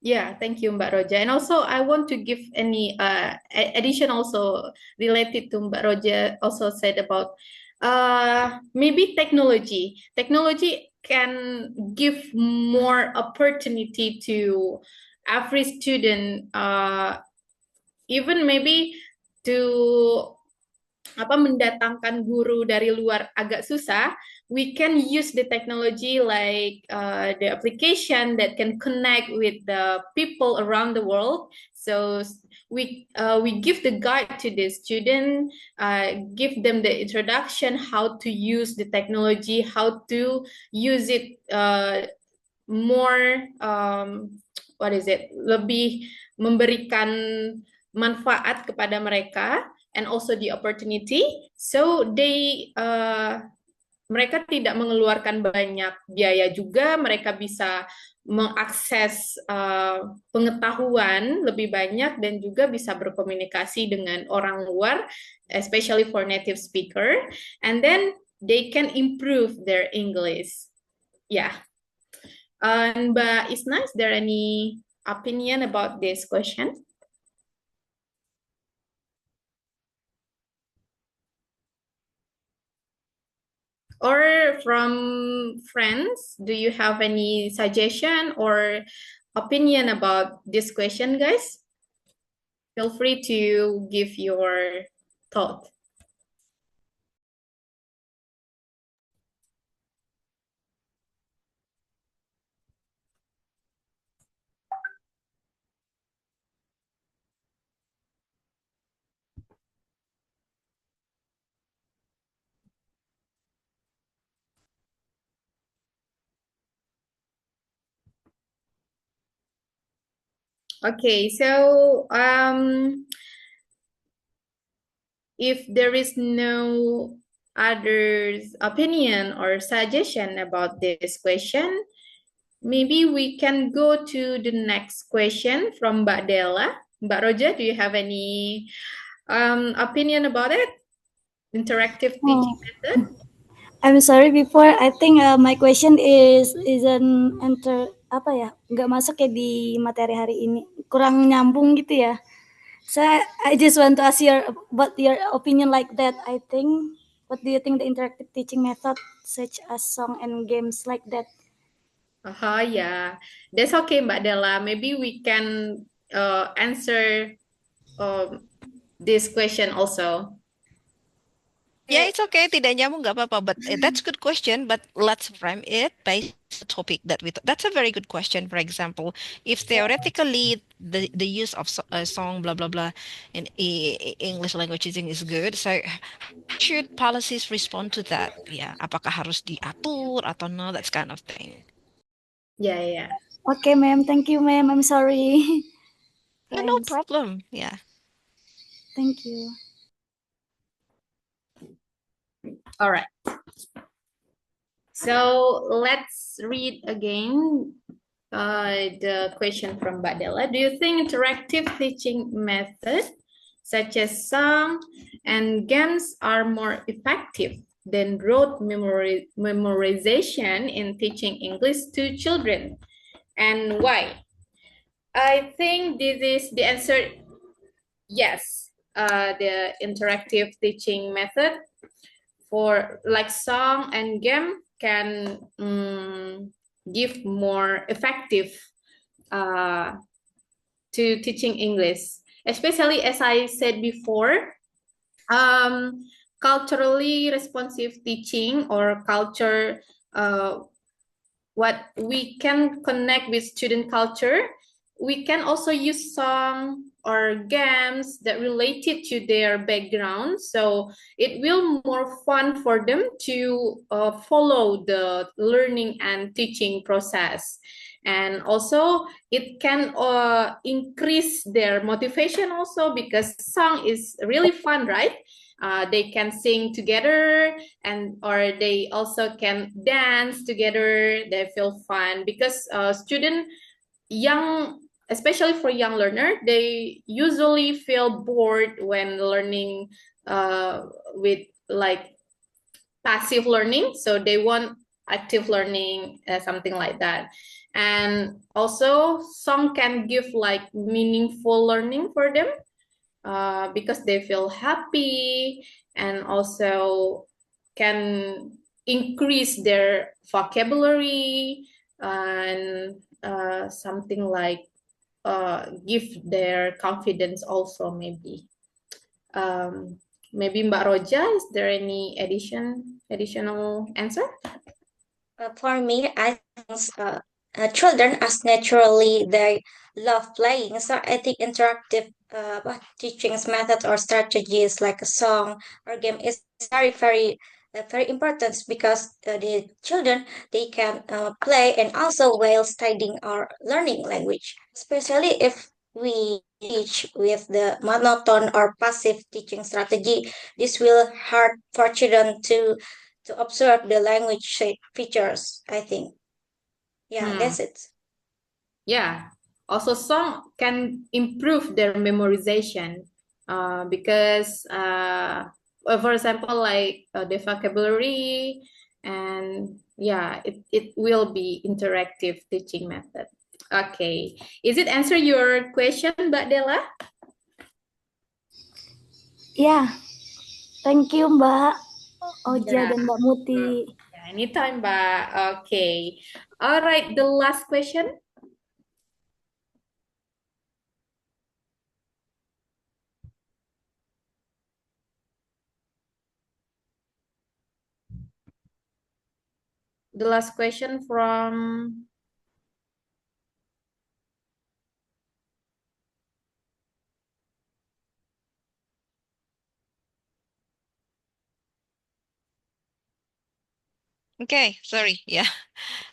Yeah, thank you, Mbak Roja. And also, I want to give any addition also related to Mbak Roja also said about maybe technology. Technology can give more opportunity to every student, even maybe to mendatangkan guru dari luar agak susah, we can use the technology like the application that can connect with the people around the world. So we give the guide to the student, give them the introduction, how to use the technology, how to use it more, lebih memberikan manfaat kepada mereka, and also the opportunity. So mereka tidak mengeluarkan banyak biaya juga, mereka bisa mengakses pengetahuan lebih banyak dan juga bisa berkomunikasi dengan orang luar, especially for native speaker, and then they can improve their English. Yeah. And Mbak Isna, is there any opinion about this question? Or from friends, do you have any suggestion or opinion about this question, guys? Feel free to give your thought. Okay, so if there is no other's opinion or suggestion about this question, maybe we can go to the next question from Mbak Della. Mbak Roja, do you have any opinion about it? Interactive teaching method? I'm sorry before, I think my question isn't nggak masuk ya di materi hari ini, kurang nyambung gitu ya. So I just want to ask your opinion like that. I think, what do you think the interactive teaching method such as song and games like that? Yeah, that's okay, Mbak Della. Maybe we can answer this question also. Yeah, it's okay. Tidak nyambung, nggak apa-apa. But that's a good question. But let's frame it by the topic that that's a very good question. For example, if theoretically the use of a song, blah blah blah, in English language teaching is good, so should policies respond to that? Yeah, apakah harus diatur atau no? That's kind of thing. Yeah. Okay, ma'am. Thank you, ma'am. I'm sorry. Yeah, no problem. Yeah. Thank you. All right. So let's read again the question from Mbak Della. Do you think interactive teaching methods such as song and games are more effective than rote memorization in teaching English to children? And why? I think this is the answer, yes. The interactive teaching method for like song and game can give more effective to teaching English, especially as I said before, culturally responsive teaching or culture, what we can connect with student culture we can also use song or games that related to their background. So it will more fun for them to follow the learning and teaching process. And also it can increase their motivation also, because song is really fun, right? They can sing together, and or they also can dance together. They feel fun because student young, especially for young learner, they usually feel bored when learning with like passive learning, so they want active learning, something like that. And also song can give like meaningful learning for them, because they feel happy, and also can increase their vocabulary, and something like give their confidence also, maybe. Maybe Mbak Roja, is there any additional answer? For me, I think children as naturally they love playing. So I think interactive teaching method or strategies like a song or game is very important, because the children they can play and also while studying or learning language, especially if we teach with the monotone or passive teaching strategy. This will hard for children to observe the language shape features, I think. Yeah, that's it. Yeah. Also, song can improve their memorization, because, for example, like the vocabulary, and yeah, it will be interactive teaching method. Okay. Is it answer your question, Mbak Della? Ya, thank you Mbak Oja Yeah. dan Mbak Muti. Yeah, anytime, Mbak. Okay. All right. The last question. The last question from Okay, sorry. Yeah,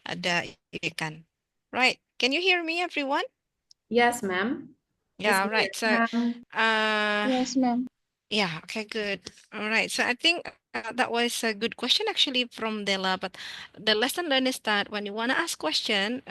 ada ikan. Right. Can you hear me, everyone? yes, ma'am. Yeah, It's right. So, ma'am. Yes, ma'am. yeah, okay, good. All right. So I think that was a good question actually from Della. But the lesson learned is that when you want to ask question,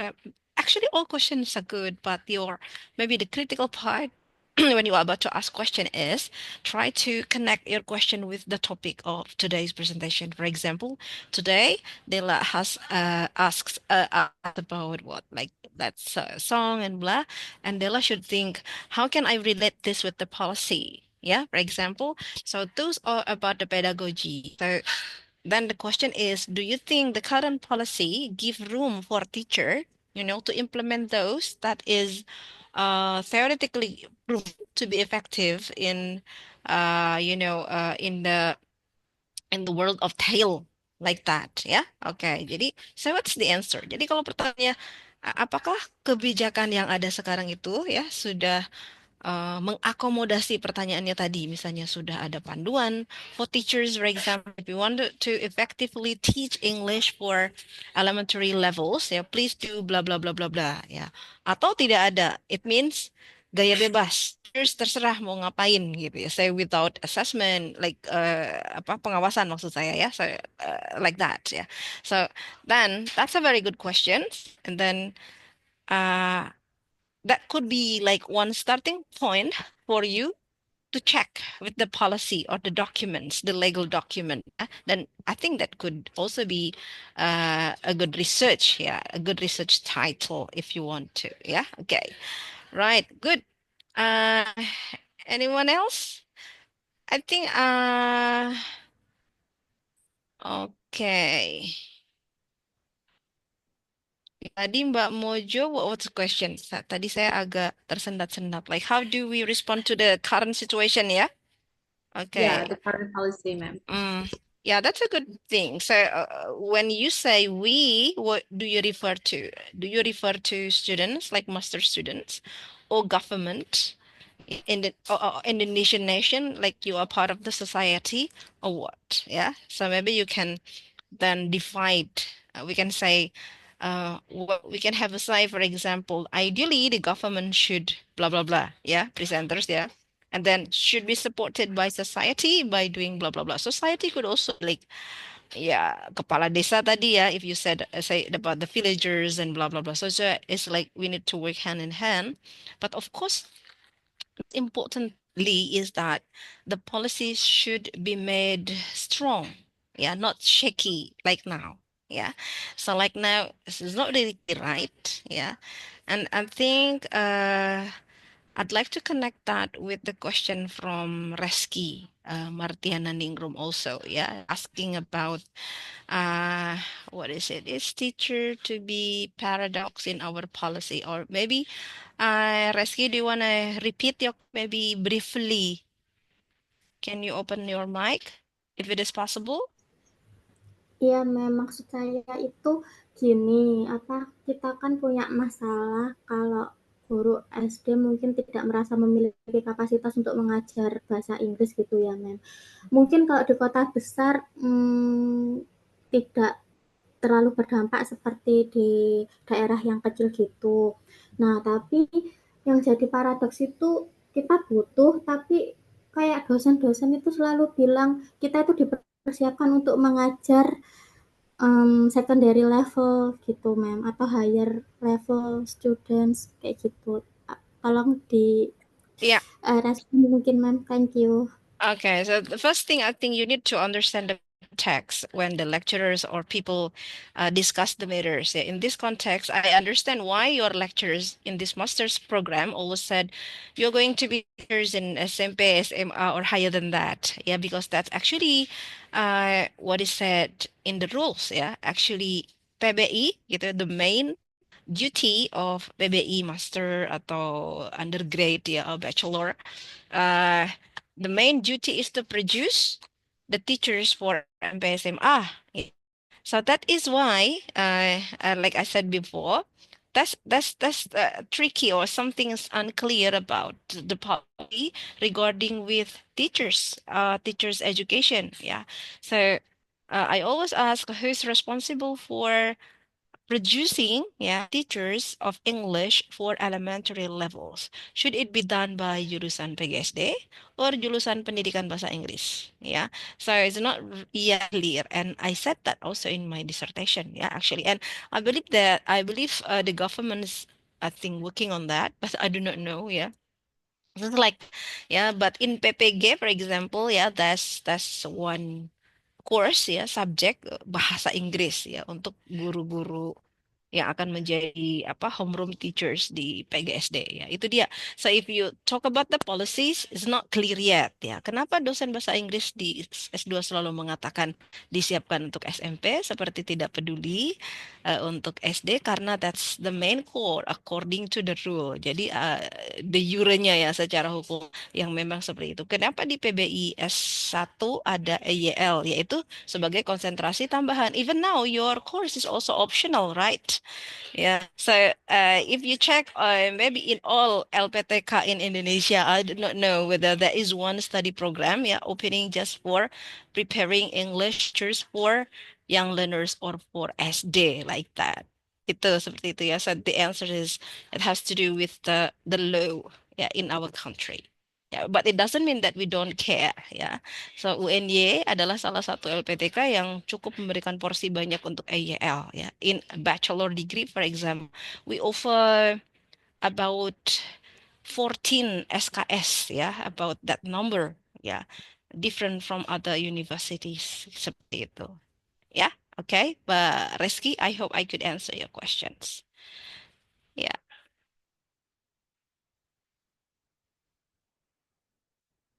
actually all questions are good, but your maybe the critical part when you are about to ask question is try to connect your question with the topic of today's presentation. For example, today Della has asked about what, like that's a song and blah, and Della should think, how can I relate this with the policy? Yeah, for example. So those are about the pedagogy. So then the question is, do you think the current policy give room for teacher, to implement those that is theoretically proved to be effective in in the world of tale like that, ya? Oke, jadi so what's the answer? Jadi kalau pertanyaannya apakah kebijakan yang ada sekarang itu ya sudah mengakomodasi pertanyaannya tadi, misalnya sudah ada panduan for teachers, for example, if you want to effectively teach English for elementary levels, ya please do bla bla bla bla bla, ya. Atau tidak ada, it means gaya bebas. Terus terserah mau ngapain gitu ya. Say without assessment, like pengawasan maksud saya ya, so like that ya. So then that's a very good question, and then uh, that could be like one starting point for you to check with the policy or the documents, the legal document. Then I think that could also be a good research, yeah, a good research title if you want to. Yeah, okay, right, good. Uh, anyone else? I think okay. Tadi Mbak Mojo, what's the question? Tadi saya agak tersendat-sendat. Like, how do we respond to the current situation, ya? Yeah, Okay. the current policy, ma'am. Yeah, that's a good thing. So when you say we, what do you refer to? Do you refer to students like master students or government in the or Indonesian nation, like you are part of the society or what? Yeah. So maybe you can then divide. We can say, we can have a say, for example, ideally the government should blah blah blah. Yeah, presenters. Yeah. And then should be supported by society by doing blah blah blah. Society could also like yeah, kepala desa tadi ya, if you said say about the villagers and blah blah blah. So it's like we need to work hand in hand. But of course, importantly is that the policies should be made strong, yeah, not shaky like now. Yeah. So like now, this is not really right. Yeah. And I think I'd like to connect that with the question from Reski, Martiana Ningrum also, yeah, asking about uh what is it? Is teacher to be paradox in our policy? Or maybe Reski, do you wanna repeat your maybe briefly? Can you open your mic if it is possible? Iya, memang maksud saya itu gini, kita kan punya masalah kalau guru SD mungkin tidak merasa memiliki kapasitas untuk mengajar bahasa Inggris gitu ya, Mem. Mungkin kalau di kota besar tidak terlalu berdampak seperti di daerah yang kecil gitu. Nah, tapi yang jadi paradoks itu kita butuh, tapi kayak dosen-dosen itu selalu bilang kita itu dipersiapkan untuk mengajar secondary level gitu, Mem, atau higher level students kayak gitu. Tolong di Yeah. respon mungkin, Mem. Thank you. Okay, so the first thing I think you need to understand the context when the lecturers or people discuss the matters. Yeah, in this context, I understand why your lecturers in this master's program always said you're going to be teachers in SMP, SMA, or higher than that. Yeah, because that's actually what is said in the rules. Yeah, actually PBI, gitu, the main duty of PBI master atau undergrad ya, or bachelor, uh, the main duty is to produce the teachers for MPSMA. So that is why, like I said before, that's tricky or something is unclear about the policy regarding with teachers, teachers education. Yeah. So I always ask who's responsible for producing teachers of English for elementary levels. Should it be done by jurusan PGSD or jurusan pendidikan bahasa Inggris? Yeah. So it's not yet clear. And I said that also in my dissertation. Yeah, actually. And I believe the government is, I think, working on that, but I do not know. Yeah. It's like, yeah, but in PPG, for example, yeah, that's one course ya, subjek bahasa Inggris ya untuk guru-guru yang akan menjadi homeroom teachers di PGSD ya. Itu dia. So if you talk about the policies, it's not clear yet ya. Kenapa dosen bahasa Inggris di S2 selalu mengatakan disiapkan untuk SMP seperti tidak peduli untuk SD, karena that's the main core according to the rule. Jadi the jure-nya ya secara hukum yang memang seperti itu. Kenapa di PBI S1 ada EYL, yaitu sebagai konsentrasi tambahan. Even now your course is also optional, right? Yeah. So if you check maybe in all LPTK in Indonesia, I do not know whether there is one study program opening just for preparing English teachers for young learners or for SD like that. Itu seperti itu ya. So the answer is it has to do with the law in our country. Yeah, but it doesn't mean that we don't care ya. So UNY adalah salah satu LPTK yang cukup memberikan porsi banyak untuk EYL ya. In bachelor degree, for example, we offer about 14 SKS ya, about that number ya. Different from other universities seperti itu. Ya, okay. But Reski, I hope I could answer your questions. Yeah.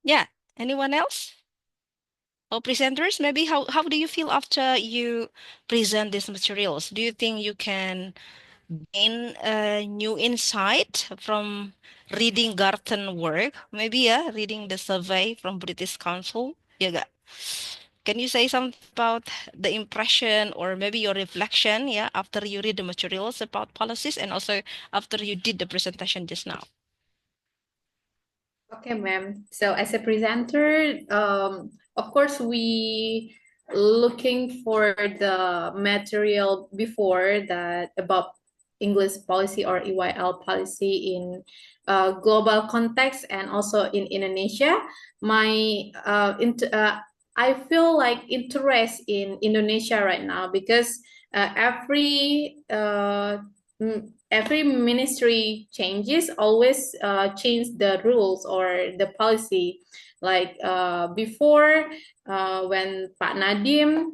Yeah. Anyone else? Oh, presenters, maybe how do you feel after you present these materials? Do you think you can gain a new insight from reading Garton work? Maybe reading the survey from British Council. Ya gak? Can you say something about the impression or maybe your reflection, yeah, after you read the materials about policies and also after you did the presentation just now? Okay, ma'am. So as a presenter, of course, we looking for the material before that about English policy or EYL policy in global context and also in Indonesia. I feel like interest in Indonesia right now because every ministry changes always change the rules or the policy. Like before, when Pak Nadiem,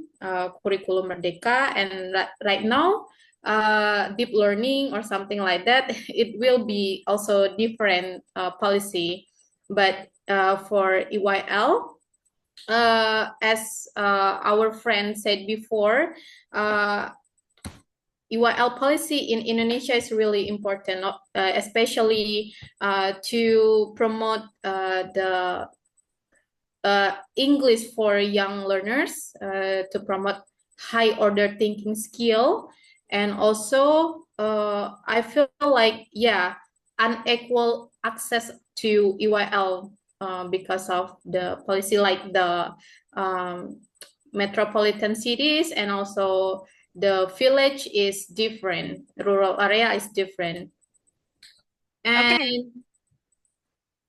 Kurikulum Merdeka, and right now, deep learning or something like that, it will be also different policy. But for EYL, as our friend said before, EYL policy in Indonesia is really important, especially to promote the English for young learners, to promote high order thinking skill. And also, I feel like, yeah, unequal access to EYL because of the policy, like the metropolitan cities, and also the village is different, rural area is different. And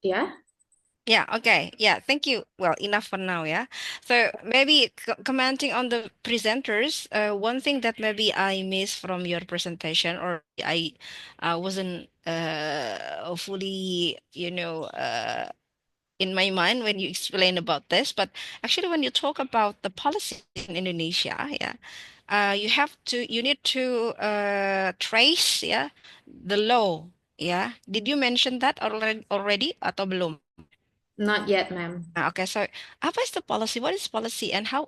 yeah. Yeah, okay. Yeah, thank you. Well, enough for now, yeah. So maybe commenting on the presenters, one thing that maybe I missed from your presentation or I wasn't fully, in my mind when you explain about this, but actually when you talk about the policy in Indonesia, yeah, you need to trace, yeah, the law, yeah. Did you mention that already atau belum? Not yet, ma'am. Okay, so apa is the policy? What is policy, and how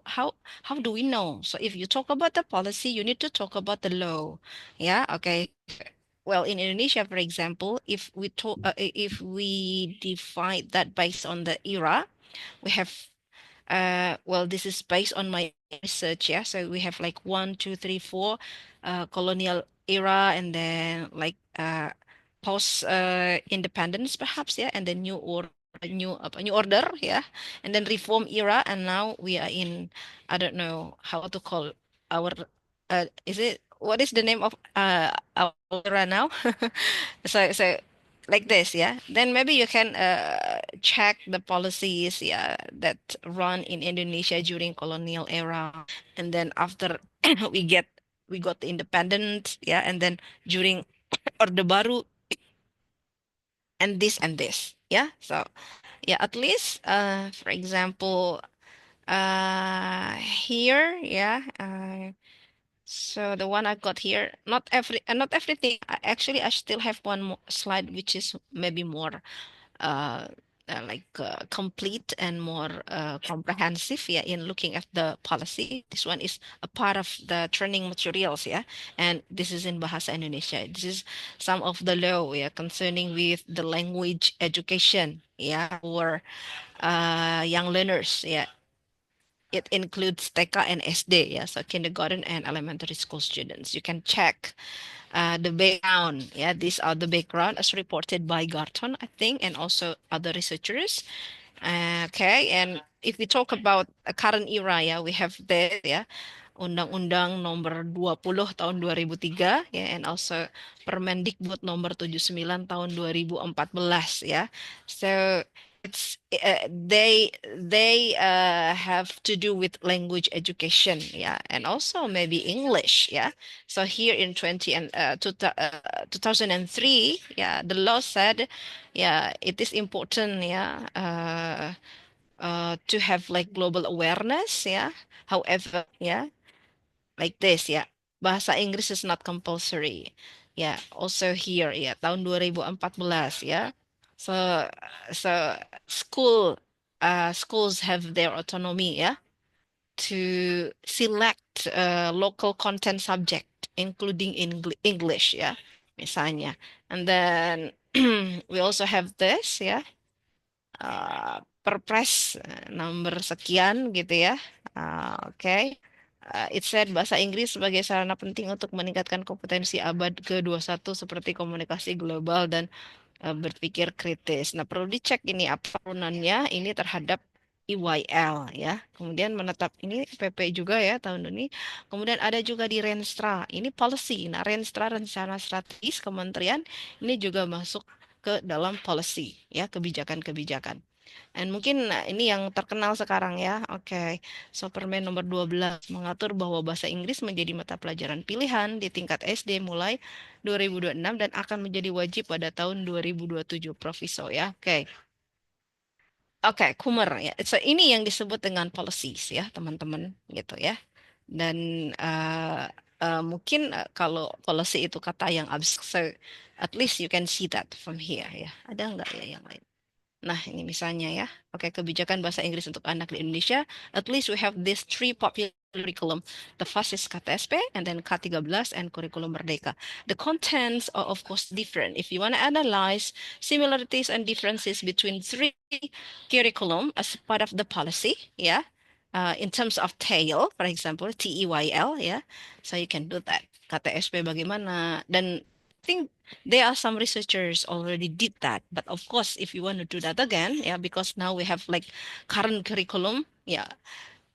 do we know? So if you talk about the policy, you need to talk about the law. Yeah, okay. Well, in Indonesia, for example, if we divide that based on the era, we have well, this is based on my research, yeah. So we have like 1, 2, 3, 4 colonial era, and then like post independence perhaps, yeah, and then new order, yeah, and then reform era, and now we are in, I don't know how to call our is it, what is the name of our era now? So like this, yeah. Then maybe you can check the policies, yeah, that run in Indonesia during colonial era, and then after we got the independence, yeah, and then during Orde Baru, and this, yeah. So yeah, at least for example, here, yeah, so the one I got here, not everything. Actually, I still have one more slide, which is maybe more uh, complete and more comprehensive, yeah, in looking at the policy. This one is a part of the training materials, yeah, and this is in Bahasa Indonesia. This is some of the law, yeah, concerning with the language education, yeah, for young learners, yeah. It includes TK and SD, yeah, so kindergarten and elementary school students. You can check the background. Yeah, these are the background as reported by Garton, I think, and also other researchers. Okay, and if we talk about a current era, yeah, we have the, yeah, Undang-Undang Nomor 20 Tahun 2003, ya, and also Permendikbud Nomor 79 Tahun 2014, ya. So it's they have to do with language education, yeah, and also maybe English, yeah. So here in 2003, yeah, the law said, yeah, it is important, yeah, to have like global awareness, yeah. However, yeah, like this, yeah, bahasa Inggris is not compulsory, yeah. Also here, yeah, tahun 2014, yeah. So school schools have their autonomy, yeah, to select local content subject including English, yeah, misalnya. And then we also have this, yeah, Perpres nomor sekian gitu ya, Oke. It said bahasa Inggris sebagai sarana penting untuk meningkatkan kompetensi abad ke-21 seperti komunikasi global dan berpikir kritis. Nah, perlu dicek ini apa turunannya ini terhadap EYL ya. Kemudian menetap ini PP juga ya tahun ini. Kemudian ada juga di Renstra. Ini policy. Nah, Renstra rencana strategis kementerian ini juga masuk ke dalam policy ya, kebijakan-kebijakan. Dan mungkin ini yang terkenal sekarang ya. Oke. So Permen nomor 12 mengatur bahwa bahasa Inggris menjadi mata pelajaran pilihan di tingkat SD mulai 2026 dan akan menjadi wajib pada tahun 2027 Proviso ya. Oke. Oke, Kumer ya. So, ini yang disebut dengan policies ya, teman-teman gitu ya. Dan mungkin kalau policy itu kata yang abstrak, so at least you can see that from here ya. Ada nggak ya yang lain? Nah, ini misalnya ya. Oke, kebijakan bahasa Inggris untuk anak di Indonesia. At least we have these three popular curriculum. The first is KTSP, and then K13, and Curriculum Merdeka. The contents are, of course, different. If you want to analyze similarities and differences between three curriculum as part of the policy, yeah, in terms of tail, for example, TEYL, yeah, so you can do that. KTSP bagaimana? Dan I think there are some researchers already did that, but of course if you want to do that again, yeah, because now we have like current curriculum, yeah,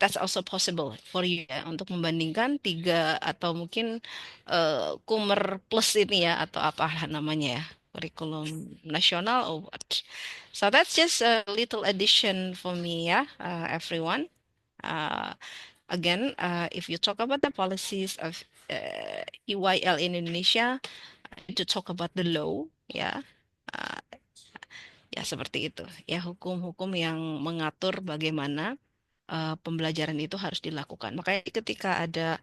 that's also possible for you ya, untuk membandingkan tiga atau mungkin Kumer plus ini ya atau apa namanya ya, kurikulum nasional or what. So that's just a little addition for me ya, everyone. Again, if you talk about the policies of EYL in Indonesia, to talk about the law ya. Ya seperti itu ya, hukum-hukum yang mengatur bagaimana pembelajaran itu harus dilakukan. Makanya ketika ada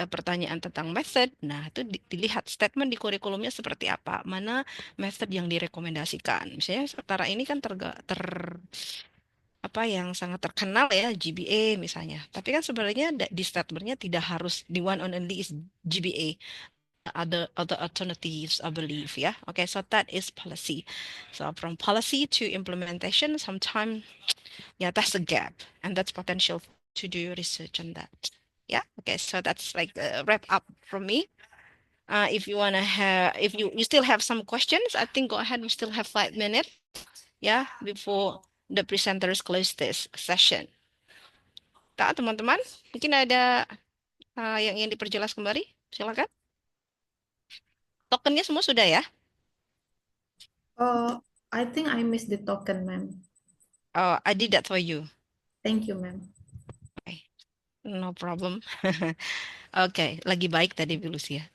pertanyaan tentang method, nah itu dilihat statement di kurikulumnya seperti apa, mana method yang direkomendasikan. Misalnya setara ini kan apa yang sangat terkenal ya, GBA misalnya. Tapi kan sebenarnya di statementnya tidak harus the one and only is GBA. Other alternatives, I believe. Yeah. Okay. So that is policy. So from policy to implementation, sometimes, yeah, that's a gap, and that's potential to do research on that. Yeah. Okay. So that's like a wrap up from me. If you wanna have, if you still have some questions, I think go ahead. We still have 5 minutes. Yeah, before the presenters close this session. Tak, teman-teman, mungkin ada yang ingin diperjelas kembali. Silakan. Tokennya semua sudah ya? I think I missed the token, ma'am. Oh, I did that for you. Thank you, ma'am. Okay. No problem. Oke, lagi baik tadi Bu Lucia.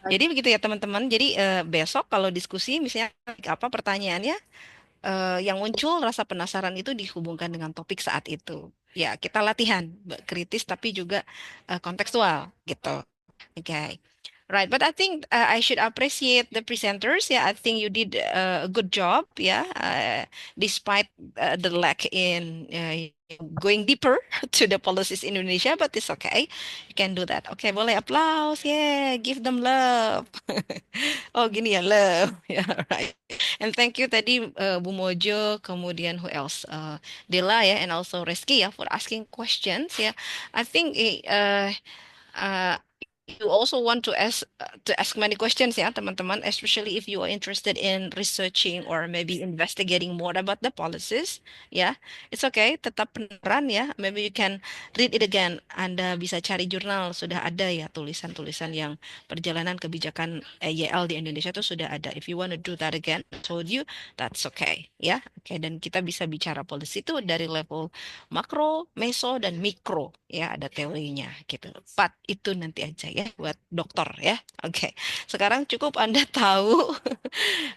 Jadi begitu ya teman-teman. Jadi besok kalau diskusi misalnya apa pertanyaannya, yang muncul rasa penasaran itu dihubungkan dengan topik saat itu. Ya, kita latihan kritis tapi juga kontekstual gitu. Okay. Right, but I think I should appreciate the presenters. Yeah, I think you did a good job. Yeah, despite the lack in going deeper to the policies in Indonesia, but it's okay. You can do that. Okay, boleh applause. Yeah, give them love. Oh, gini ya, love. Yeah, right. And thank you tadi Bu Mojo, kemudian who else? Dela ya, and also Reski ya for asking questions. Yeah, I think you also want to ask many questions ya teman-teman, especially if you are interested in researching or maybe investigating more about the policies ya. It's okay, tetap penasaran ya, maybe you can read it again. Anda bisa cari jurnal, sudah ada ya tulisan-tulisan yang perjalanan kebijakan YL di Indonesia itu sudah ada. If you want to do that again, I told you, that's okay ya. Oke, dan kita bisa bicara policy itu dari level makro, meso, dan mikro ya, ada teorinya gitu. Part itu nanti aja ya buat dokter ya. Oke. Sekarang cukup Anda tahu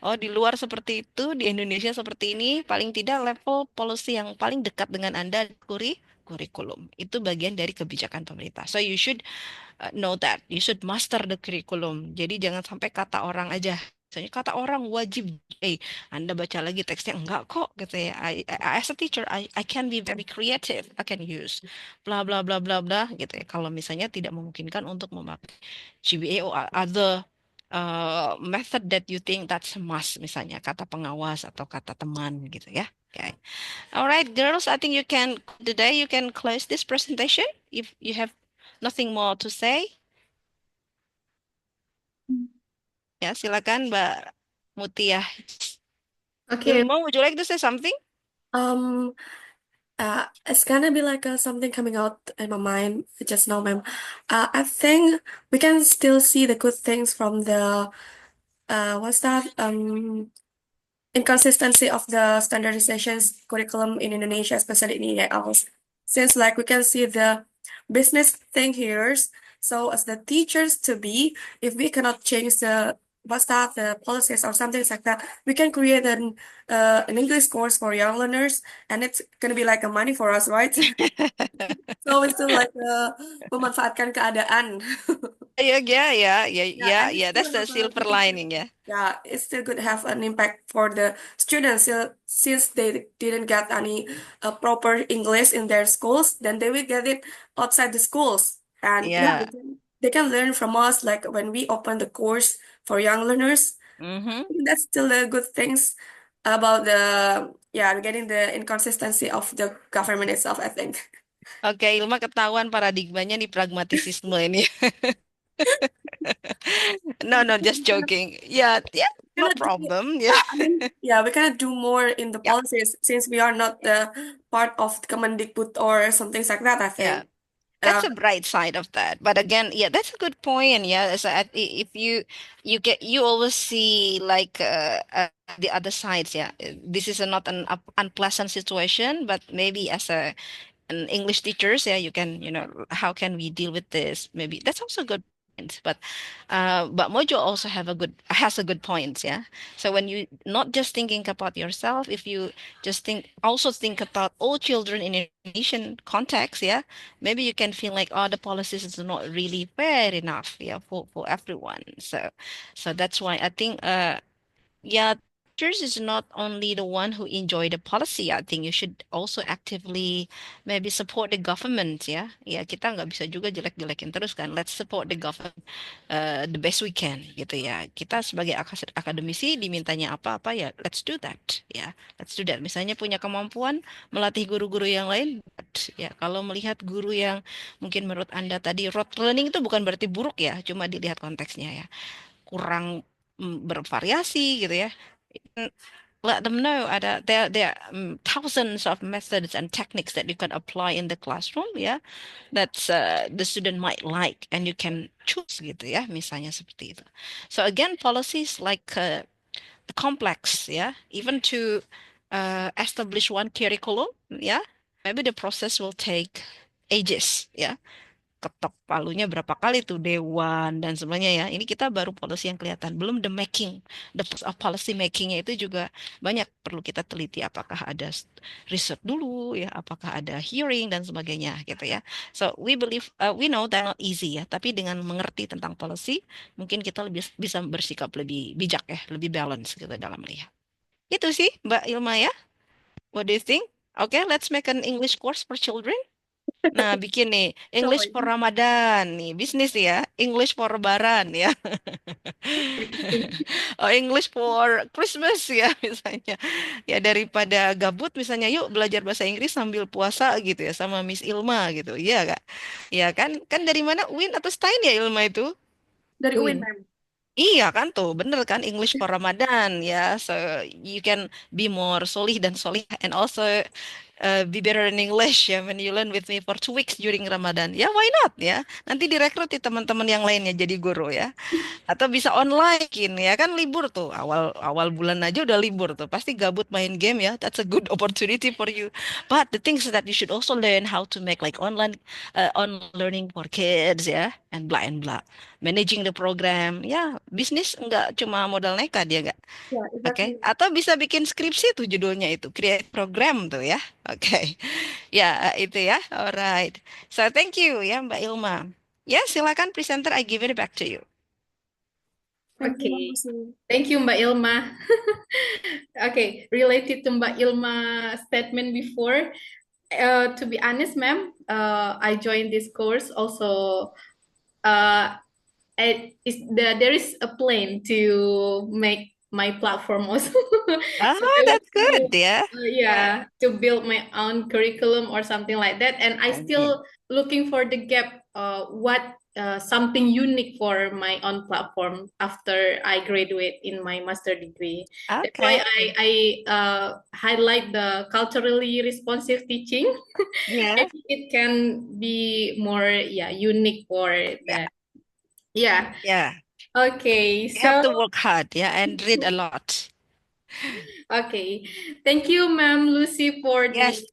oh di luar seperti itu, di Indonesia seperti ini, paling tidak level policy yang paling dekat dengan Anda kurikulum. Itu bagian dari kebijakan pemerintah. So you should know that. You should master the curriculum. Jadi jangan sampai kata orang aja. Misalnya kata orang wajib, Anda baca lagi teksnya enggak kok gitu ya. As a teacher, I can be very creative. I can use bla bla bla bla bla gitu ya. Kalau misalnya tidak memungkinkan untuk memakai GBA or other method that you think that's a must, misalnya kata pengawas atau kata teman gitu ya. Okay. All right, girls, I think today you can close this presentation if you have nothing more to say. Ya, silakan Mbak Mutia. Okay. Ilma, would you like to say something? Um, it's gonna be like something coming out in my mind just now, ma'am. I think we can still see the good things from the what's that? Inconsistency of the standardizations curriculum in Indonesia, especially in EALs. Since like we can see the business thing here, so as the teachers to be, if we cannot change the what's that, the policies or something like that, we can create an English course for young learners, and it's gonna be like a money for us, right? So it's still like memanfaatkan keadaan. And it's Yeah. still That's the have a silver lining, yeah. yeah, it's still good to have an impact for the students since they didn't get any proper English in their schools, then they will get it outside the schools. And yeah, Yeah. they can learn from us like when we open the course for young learners. Mm-hmm. That's still the good things about the yeah, getting the inconsistency of the government itself, I think. Oke, Ilma ketahuan paradigmanya nih pragmatisisme ini. No, just joking. Yeah, no Cannot do problem. Yeah. I mean, yeah, we cannot do more in the Yeah, policies since we are not the part of Kemendikbud or something like that, I yeah. think. That's Uh, a bright side of that. But again, yeah, that's a good point. Yeah, so if you always see like the other sides. Yeah, this is not an unpleasant situation, but maybe as an English teachers, yeah, you can, how can we deal with this? Maybe that's also a good point. But Mojo also has a good point, yeah. So when you not just thinking about yourself, if you just think about all children in Indonesian context, yeah, maybe you can feel like, oh, the policies is not really fair enough, yeah, for everyone. So that's why I think yeah, teachers is not only the one who enjoy the policy. I think you should also actively maybe support the government ya. Ya kita nggak bisa juga jelek-jelekin terus kan. Let's support the government the best we can gitu ya. Kita sebagai akademisi dimintanya apa-apa ya, let's do that ya. Let's do that. Misalnya punya kemampuan melatih guru-guru yang lain, ya. Kalau melihat guru yang mungkin menurut Anda tadi rote learning itu bukan berarti buruk ya, cuma dilihat konteksnya ya. Kurang bervariasi gitu ya. Let them know there are thousands of methods and techniques that you can apply in the classroom ya, that the student might like and you can choose gitu ya, misalnya seperti itu. So again, policies like complex ya, even to establish one curriculum ya, maybe the process will take ages ya. Ketok palunya berapa kali tuh dewan dan semuanya ya. Ini kita baru policy yang kelihatan, belum the process of policy makingnya itu juga banyak perlu kita teliti. Apakah ada riset dulu ya, apakah ada hearing dan sebagainya gitu ya. So we know that not easy ya. Tapi dengan mengerti tentang policy, mungkin kita bisa bersikap lebih bijak ya, lebih balance gitu dalam melihat. Itu sih Mbak Ilma ya. What do you think? Okay, let's make an English course for children. Nah, bikin nih English for Ramadan nih, bisnis ya, English for Lebaran ya, oh, English for Christmas ya misalnya. Ya daripada gabut misalnya, yuk belajar bahasa Inggris sambil puasa gitu ya sama Miss Ilma gitu. Iya Kak. Ya kan dari mana Win atau Stein ya Ilma itu? dari UIN, Win. ma'am. Iya kan tuh, bener kan English for Ramadan ya. So you can be more solih dan solih and also be better in English ya when you learn with me for 2 weeks during Ramadan. Ya why not ya? Nanti direkrut di teman-teman yang lainnya jadi guru ya. Atau bisa online ya kan libur tuh. Awal awal bulan aja udah libur tuh. Pasti gabut main game ya. That's a good opportunity for you. But the thing is that you should also learn how to make like online learning for kids ya and blah and blah. Managing the program. Ya, bisnis enggak cuma modal nekat ya enggak. Yeah, Oke, exactly. atau bisa bikin skripsi tuh judulnya itu, create program tuh ya. Oke. Ya, itu ya. Alright. So thank you ya Mbak Ilma. Ya, silakan presenter, I give it back to you. Thank you, Ma'am Okay. Lucy. Thank you, Mbak Ilma. Okay, related to Mbak Ilma statement before, to be honest, ma'am, I joined this course also. There is a plan to make my platform also. Ah, So I that's want good. Yeah. yeah, to build my own curriculum or something like that. And I Okay. still looking for the gap, what something unique for my own platform after I graduate in my master degree. That's why Okay. I highlight the culturally responsive teaching. Yeah. Maybe it can be more, yeah, unique for Yeah. that. Yeah. Yeah. Okay. You have So, to work hard, yeah, and read a lot. okay. Thank you, Ma'am Lucy, for the Yes.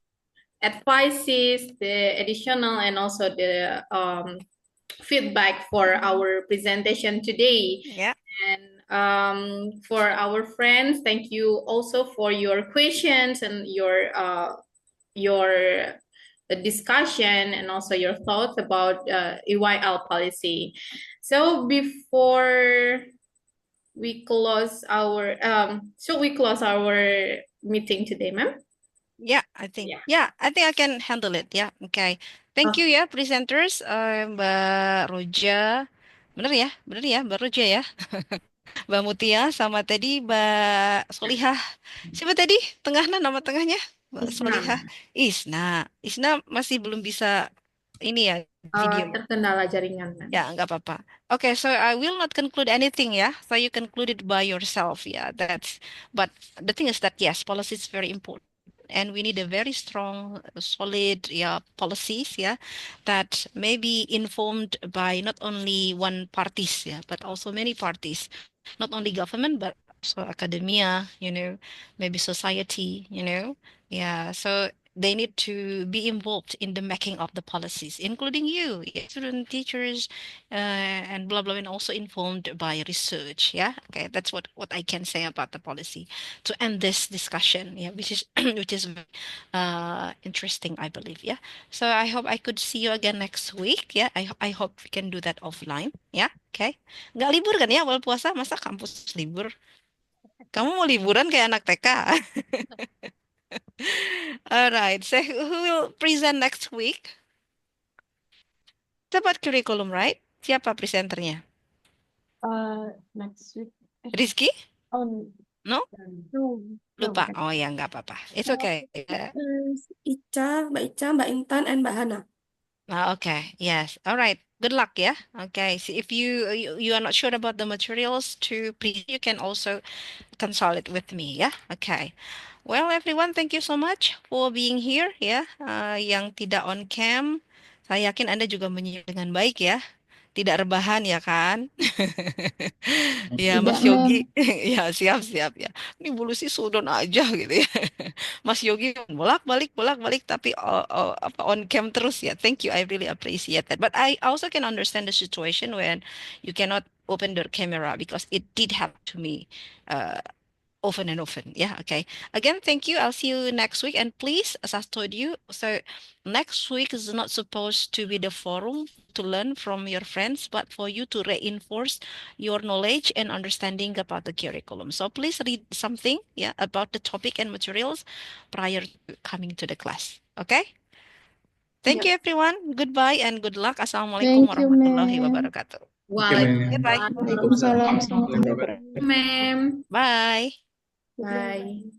advices, the additional, and also the feedback for our presentation today. Yeah. And for our friends, thank you also for your questions and your discussion and also your thoughts about EYL policy. So before we close our meeting today, ma'am? Yeah, I think. Yeah. Yeah, I think I can handle it. Yeah. Okay. Thank you ya presenters, Mbak Roja. Bener ya? Bener ya, Mbak Roja ya. Mbak Mutia sama tadi Mbak Solihah. Siapa tadi? Tengahnya nama tengahnya? Mbak Isna. Solihah. Isna. Isna masih belum bisa ini ya video. Terkendala jaringan, ma'am. Ya, nggak apa-apa. Okay, so I will not conclude anything, yeah. So you conclude it by yourself, yeah. But the thing is that yes, policy is very important, and we need a very strong, solid, yeah, policies, yeah, that may be informed by not only one parties, yeah, but also many parties, not only government but also academia, maybe society, yeah. So they need to be involved in the making of the policies, including you, yeah, student, teachers, and blah blah, and also informed by research. Yeah, okay, that's what I can say about the policy to end this discussion. Yeah, which is which is very interesting, I believe. Yeah, so I hope I could see you again next week. Yeah, I hope we can do that offline. Yeah, okay. Nggak libur kan ya awal puasa? Masa kampus libur? Kamu mau liburan kayak anak TK? All right. So who will present next week? It's about curriculum, right? Siapa presenternya? Next week. Rizky? Oh, No? no. Lupa. Oh ya, nggak apa-apa. It's okay. Mbak Ica, Mbak Intan, and Mbak Hana. Okay. Yes. All right. Good luck, yeah. Okay. So if you are not sure about the materials to please, you can also consult it with me, yeah. Okay. Well, everyone, thank you so much for being here, ya. Yang tidak on cam, saya yakin Anda juga menyimak dengan baik ya. Tidak rebahan ya kan? Ya, Mas Tidak, Yogi. ma'am. Ya, siap-siap ya. Ini bulu sih sudon aja gitu ya. Mas Yogi bolak-balik tapi apa on cam terus ya. Thank you. I really appreciate that. But I also can understand the situation when you cannot open the camera because it did happen to me. Often and often. Yeah, okay. Again, thank you. I'll see you next week. And please, as I told you, so next week is not supposed to be the forum to learn from your friends, but for you to reinforce your knowledge and understanding about the curriculum. So please read something, yeah, about the topic and materials prior to coming to the class. Okay? Thank you, everyone. Goodbye and good luck. Assalamualaikum Thank you, warahmatullahi ma'am. wabarakatuh. Waalaikumsalam. Goodbye. Waalaikumsalam warahmatullahi wabarakatuh. Ma'am. Bye. Bye.